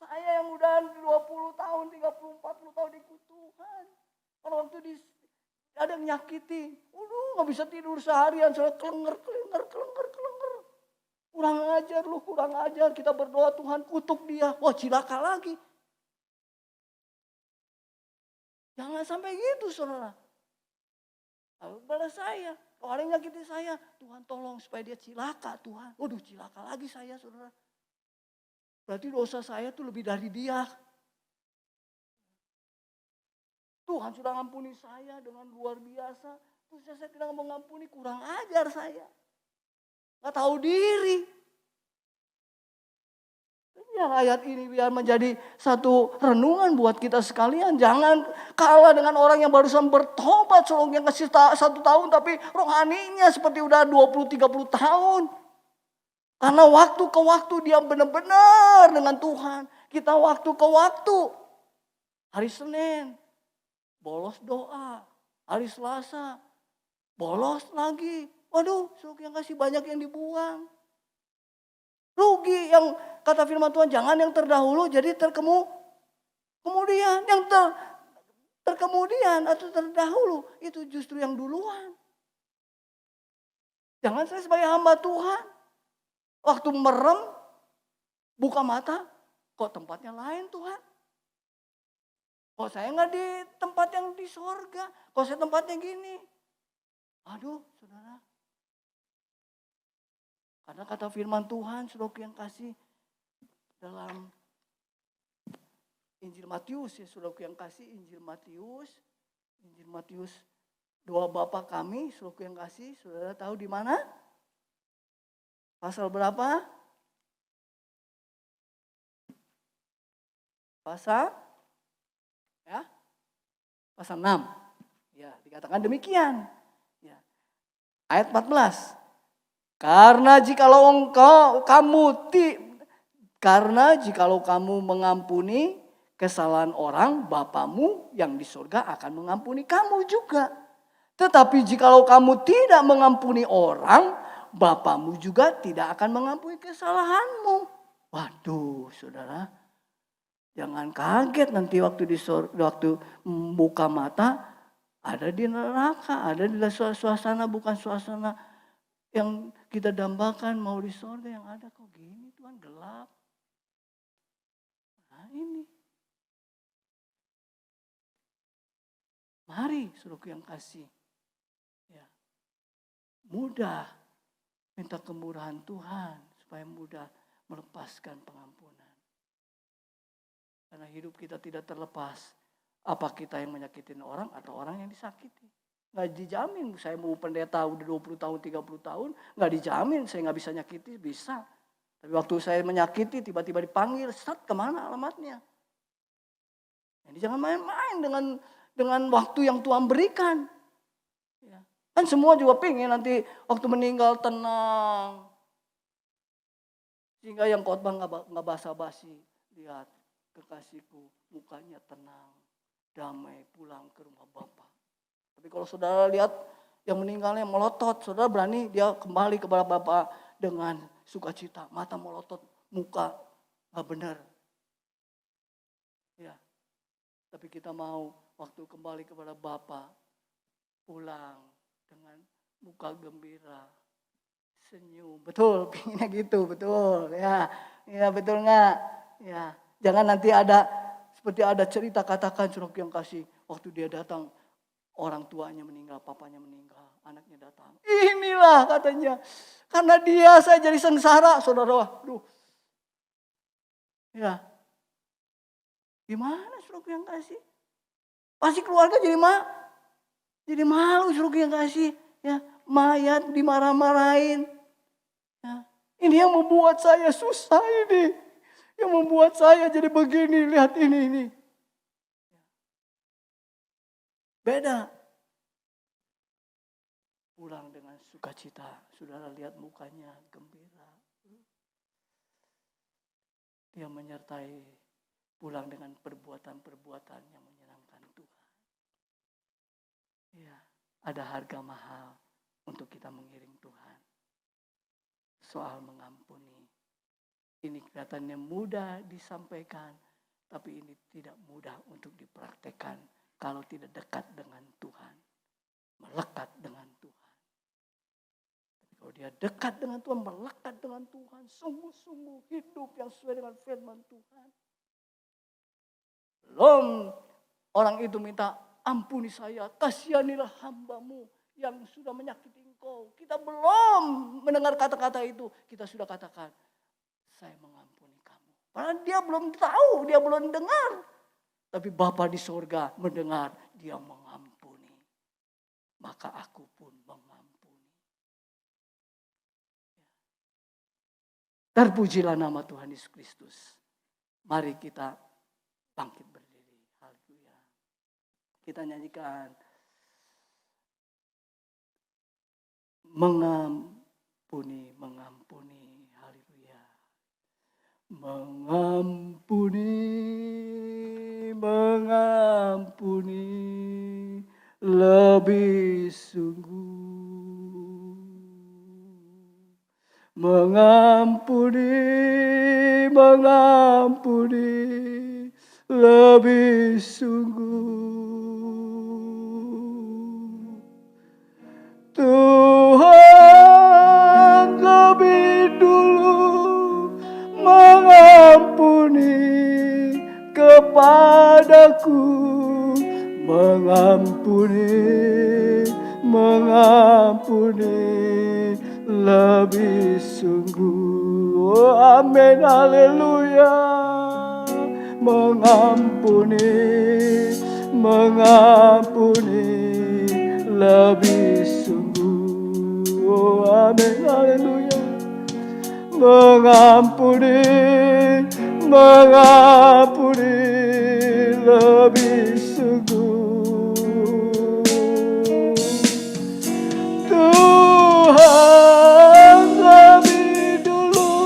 B: Saya yang udah 20 tahun, 30, 40 tahun ikut Tuhan. Kalau waktu ada yang nyakiti. Gak bisa tidur seharian, saya kelenger. Kurang ajar. Kita berdoa Tuhan kutuk dia. Wah cilaka lagi. Jangan sampai gitu saudara. Balas saya. Kalau ada yang nyakiti saya. Tuhan tolong supaya dia cilaka Tuhan. Waduh cilaka lagi saya saudara. Berarti dosa saya tuh lebih dari dia. Tuhan sudah ngampuni saya dengan luar biasa. Terus saya tidak mengampuni, kurang ajar saya. Gak tahu diri. Biar ayat ini biar menjadi satu renungan buat kita sekalian. Jangan kalah dengan orang yang barusan bertobat. Saudara yang kasih 1 tahun tapi rohaninya seperti udah 20-30 tahun. Karena waktu ke waktu dia benar-benar dengan Tuhan. Kita waktu ke waktu. Hari Senin bolos doa. Hari Selasa bolos lagi. Waduh, saudara yang kasih banyak yang dibuang. Rugi yang kata firman Tuhan, jangan yang terdahulu jadi kemudian. Yang terkemudian atau terdahulu itu justru yang duluan. Jangan saya sebagai hamba Tuhan. Waktu merem, buka mata, kok tempatnya lain Tuhan. Kok saya nggak di tempat yang di sorga, kok saya tempatnya gini. Aduh saudara. Karena kata firman Tuhan, saudara yang kasih dalam Injil Matius ya, saudara yang kasih Injil Matius doa Bapa kami, saudara yang kasih, saudara tahu di mana? Pasal berapa? Pasal 6. Ya, dikatakan demikian. Ya. Ayat 14. Karena jikalau kamu mengampuni kesalahan orang, Bapamu yang di surga akan mengampuni kamu juga. Tetapi jikalau kamu tidak mengampuni orang, Bapamu juga tidak akan mengampuni kesalahanmu. Waduh, saudara, jangan kaget nanti waktu buka mata ada di neraka, ada di suasana bukan suasana yang kita dambakan mau di sorga, yang ada kok gini Tuhan, gelap. Nah ini. Mari saudaraku yang kasih. Ya. Mudah minta kemurahan Tuhan supaya mudah melepaskan pengampunan. Karena hidup kita tidak terlepas apa kita yang menyakitin orang atau orang yang disakiti. Nggak dijamin, saya mau pendeta udah 20 tahun, 30 tahun, nggak dijamin saya nggak bisa nyakiti, bisa. Tapi waktu saya menyakiti, tiba-tiba dipanggil, kemana alamatnya? Jadi jangan main-main dengan waktu yang Tuhan berikan. Ya. Kan semua juga pengen nanti waktu meninggal tenang. Sehingga yang khotbah nggak basa-basi. Lihat kekasihku, mukanya tenang, damai, pulang ke rumah Bapa. Tapi kalau saudara lihat yang meninggalnya melotot, saudara berani dia kembali kepada Bapa dengan sukacita, mata melotot, muka nggak benar. Ya, tapi kita mau waktu kembali kepada Bapa pulang dengan muka gembira, senyum, betul, pinginnya gitu, betul, ya betul nggak? Ya, jangan nanti seperti ada cerita katakan suruh yang kasih waktu dia datang. Orang tuanya meninggal, papanya meninggal, anaknya datang. Inilah katanya. Karena dia saya jadi sengsara, saudara. Aduh. Ya. Gimana suruh yang kasih? Pasti keluarga jadi malu suruh yang kasih. Ya, mayat dimarah-marahin. Ya. Ini yang membuat saya susah ini. Yang membuat saya jadi begini, lihat ini. Beda. Pulang dengan sukacita. Saudara lihat mukanya gembira. Dia menyertai pulang dengan perbuatan-perbuatan yang menyenangkan Tuhan. Ya, ada harga mahal untuk kita mengiring Tuhan. Soal mengampuni. Ini kelihatannya mudah disampaikan. Tapi ini tidak mudah untuk dipraktekkan kalau tidak dekat dengan Tuhan. Melekat dengan Tuhan. Kalau dia dekat dengan Tuhan, melekat dengan Tuhan, sungguh-sungguh hidup yang sesuai dengan firman Tuhan. Belum orang itu minta, ampuni saya, kasihanilah hambamu yang sudah menyakiti engkau. Kita belum mendengar kata-kata itu, kita sudah katakan, saya mengampuni kamu. Padahal dia belum tahu, dia belum dengar. Tapi Bapa di sorga mendengar, dia mengampuni. Maka aku pun mengampuni. Terpujilah nama Tuhan Yesus Kristus. Mari kita bangkit berdiri. Haleluya. Kita nyanyikan mengampuni, mengampuni. Haleluya. Mengampuni, mengampuni lebih sungguh. Mengampuni, mengampuni lebih sungguh. Tuhan lebih dulu mengampuni kepadaku, mengampuni, mengampuni lebih sungguh. Oh, amin, haleluya. Mengampuni, mengampuni lebih sungguh. Oh, amin, haleluya. Mengampuni, mengampuni lebih sungguh. Tuhan lebih dulu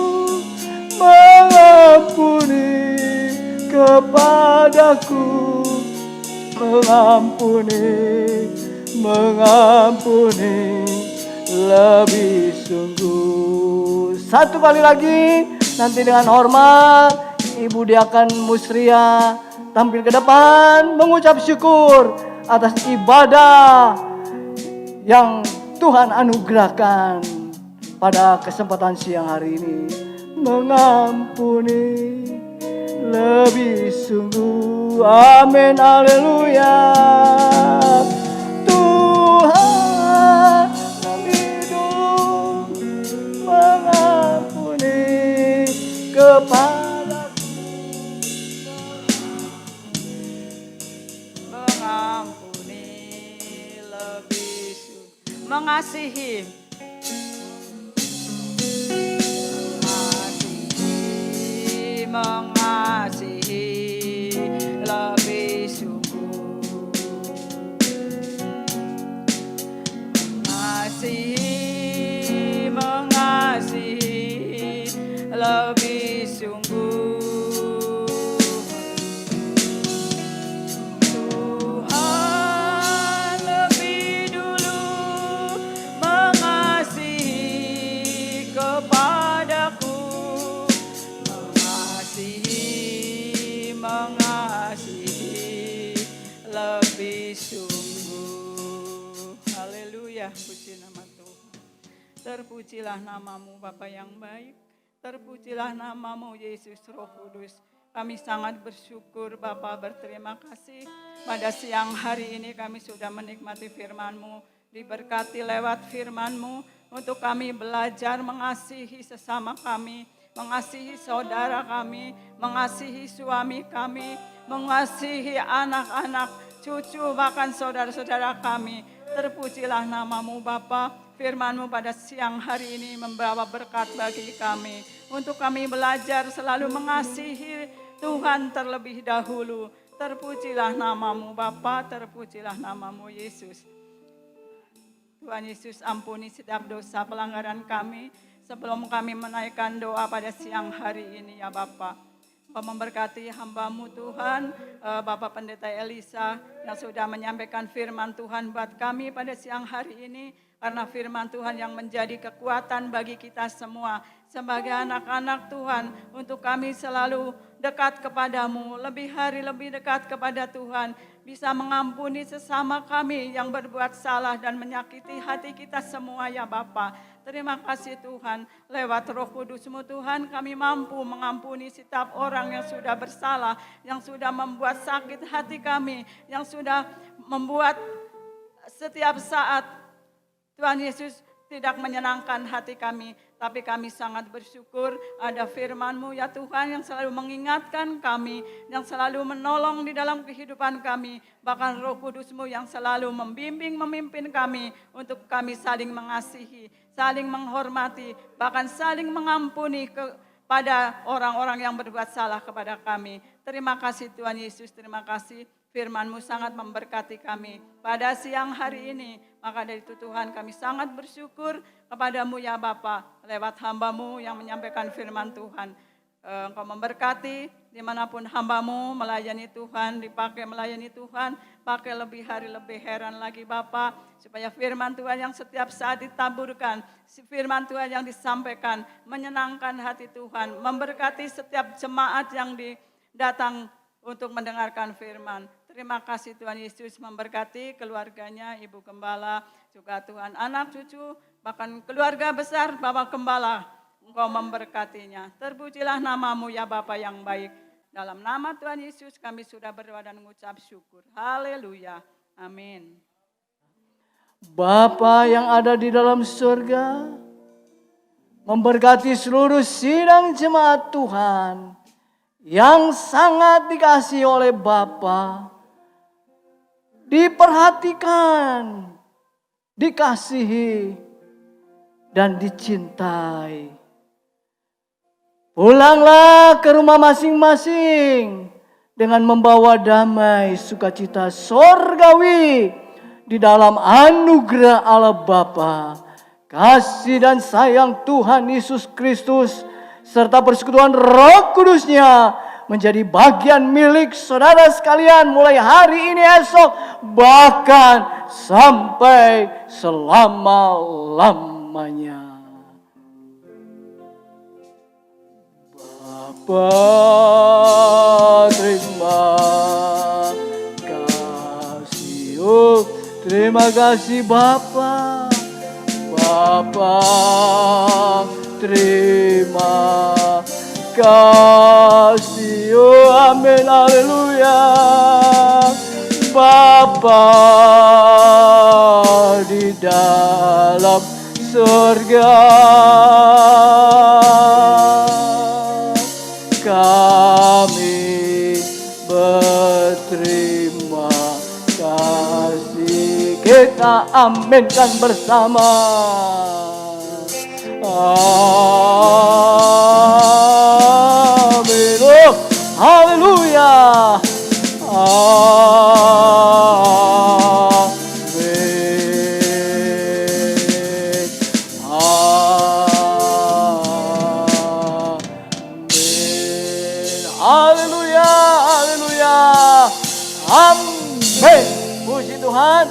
B: mengampuni kepadaku, mengampuni, mengampuni lebih sungguh. Satu kali lagi, nanti dengan hormat Ibu Diakan Musria tampil ke depan mengucap syukur atas ibadah yang Tuhan anugerahkan pada kesempatan siang hari ini. Mengampuni lebih sungguh. Amin, haleluya. Tuhan lebih dulu mengampuni kepadaku,
A: Mengampuni lebih sungguh. Mengasihi, mengasihi lebih sungguh. Mengasihi, mengasihi lebih sungguh. Tuhan lebih dulu mengasihi kepadaku, mengasihi, mengasihi lebih sungguh. Haleluya, puji nama Tuhan. Terpujilah namamu Bapa yang baik, terpujilah namamu Yesus Roh Kudus. Kami sangat bersyukur Bapa, berterima kasih pada siang hari ini kami sudah menikmati firman-Mu, diberkati lewat firman-Mu untuk kami belajar mengasihi sesama kami, mengasihi saudara kami, mengasihi suami kami, mengasihi anak-anak, cucu, bahkan saudara-saudara kami. Terpujilah namamu Bapa, firman-Mu pada siang hari ini membawa berkat bagi kami. Untuk kami belajar selalu mengasihi Tuhan terlebih dahulu. Terpujilah namamu Bapa, terpujilah namamu Yesus. Tuhan Yesus, ampuni setiap dosa pelanggaran kami sebelum kami menaikkan doa pada siang hari ini ya Bapa. Memberkati hamba-Mu Tuhan, Bapak Pendeta Elisa yang sudah menyampaikan firman Tuhan buat kami pada siang hari ini. Karena firman Tuhan yang menjadi kekuatan bagi kita semua sebagai anak-anak Tuhan, untuk kami selalu dekat kepadamu, lebih hari lebih dekat kepada Tuhan, bisa mengampuni sesama kami yang berbuat salah dan menyakiti hati kita semua ya Bapa. Terima kasih Tuhan, lewat Roh Kudus-Mu Tuhan kami mampu mengampuni setiap orang yang sudah bersalah, yang sudah membuat sakit hati kami, yang sudah membuat setiap saat Tuhan Yesus tidak menyenangkan hati kami, tapi kami sangat bersyukur ada firman-Mu ya Tuhan yang selalu mengingatkan kami, yang selalu menolong di dalam kehidupan kami, bahkan Roh Kudus-Mu yang selalu membimbing, memimpin kami untuk kami saling mengasihi, saling menghormati, bahkan saling mengampuni
C: pada orang-orang yang berbuat salah kepada kami. Terima kasih Tuhan Yesus, terima kasih firman-Mu sangat memberkati kami pada siang hari ini. Maka dari itu Tuhan kami sangat bersyukur kepada-Mu ya Bapa, lewat hamba-Mu yang menyampaikan firman Tuhan. Engkau memberkati dimanapun hamba-Mu melayani Tuhan, dipakai melayani Tuhan, pakai lebih hari lebih heran lagi Bapa, supaya firman Tuhan yang setiap saat ditaburkan, firman Tuhan yang disampaikan, menyenangkan hati Tuhan, memberkati setiap jemaat yang datang untuk mendengarkan firman. Terima kasih Tuhan Yesus, memberkati keluarganya, Ibu Gembala, juga Tuhan anak cucu, bahkan keluarga besar Bapak Gembala. Engkau memberkatinya. Terpujilah nama-Mu ya Bapa yang baik. Dalam nama Tuhan Yesus kami sudah berdoa dan mengucap syukur. Haleluya. Amin.
B: Bapa yang ada di dalam surga, memberkati seluruh sidang jemaat Tuhan yang sangat dikasihi oleh Bapa, diperhatikan, dikasihi, dan dicintai. Pulanglah ke rumah masing-masing dengan membawa damai sukacita sorgawi di dalam anugerah Allah Bapa, kasih dan sayang Tuhan Yesus Kristus, serta persekutuan Roh Kudus-Nya menjadi bagian milik saudara sekalian mulai hari ini, esok, bahkan sampai selama-lamanya. Bapa, terima kasih. Oh, terima kasih Bapa. Bapa, terima kasih. Oh, amin, haleluya. Bapa di dalam surga, kami berterima kasih. Kita aminkan bersama. Amin. Oh, haleluya. Haleluya, haleluya, amin. Puji Tuhan.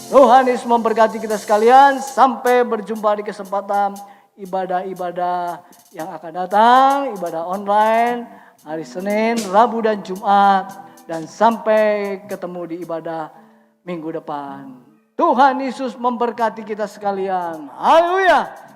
B: Tuhan Yesus memberkati kita sekalian. Sampai berjumpa di kesempatan ibadah-ibadah yang akan datang. Ibadah online hari Senin, Rabu, dan Jumat. Dan sampai ketemu di ibadah minggu depan. Tuhan Yesus memberkati kita sekalian. Haleluya.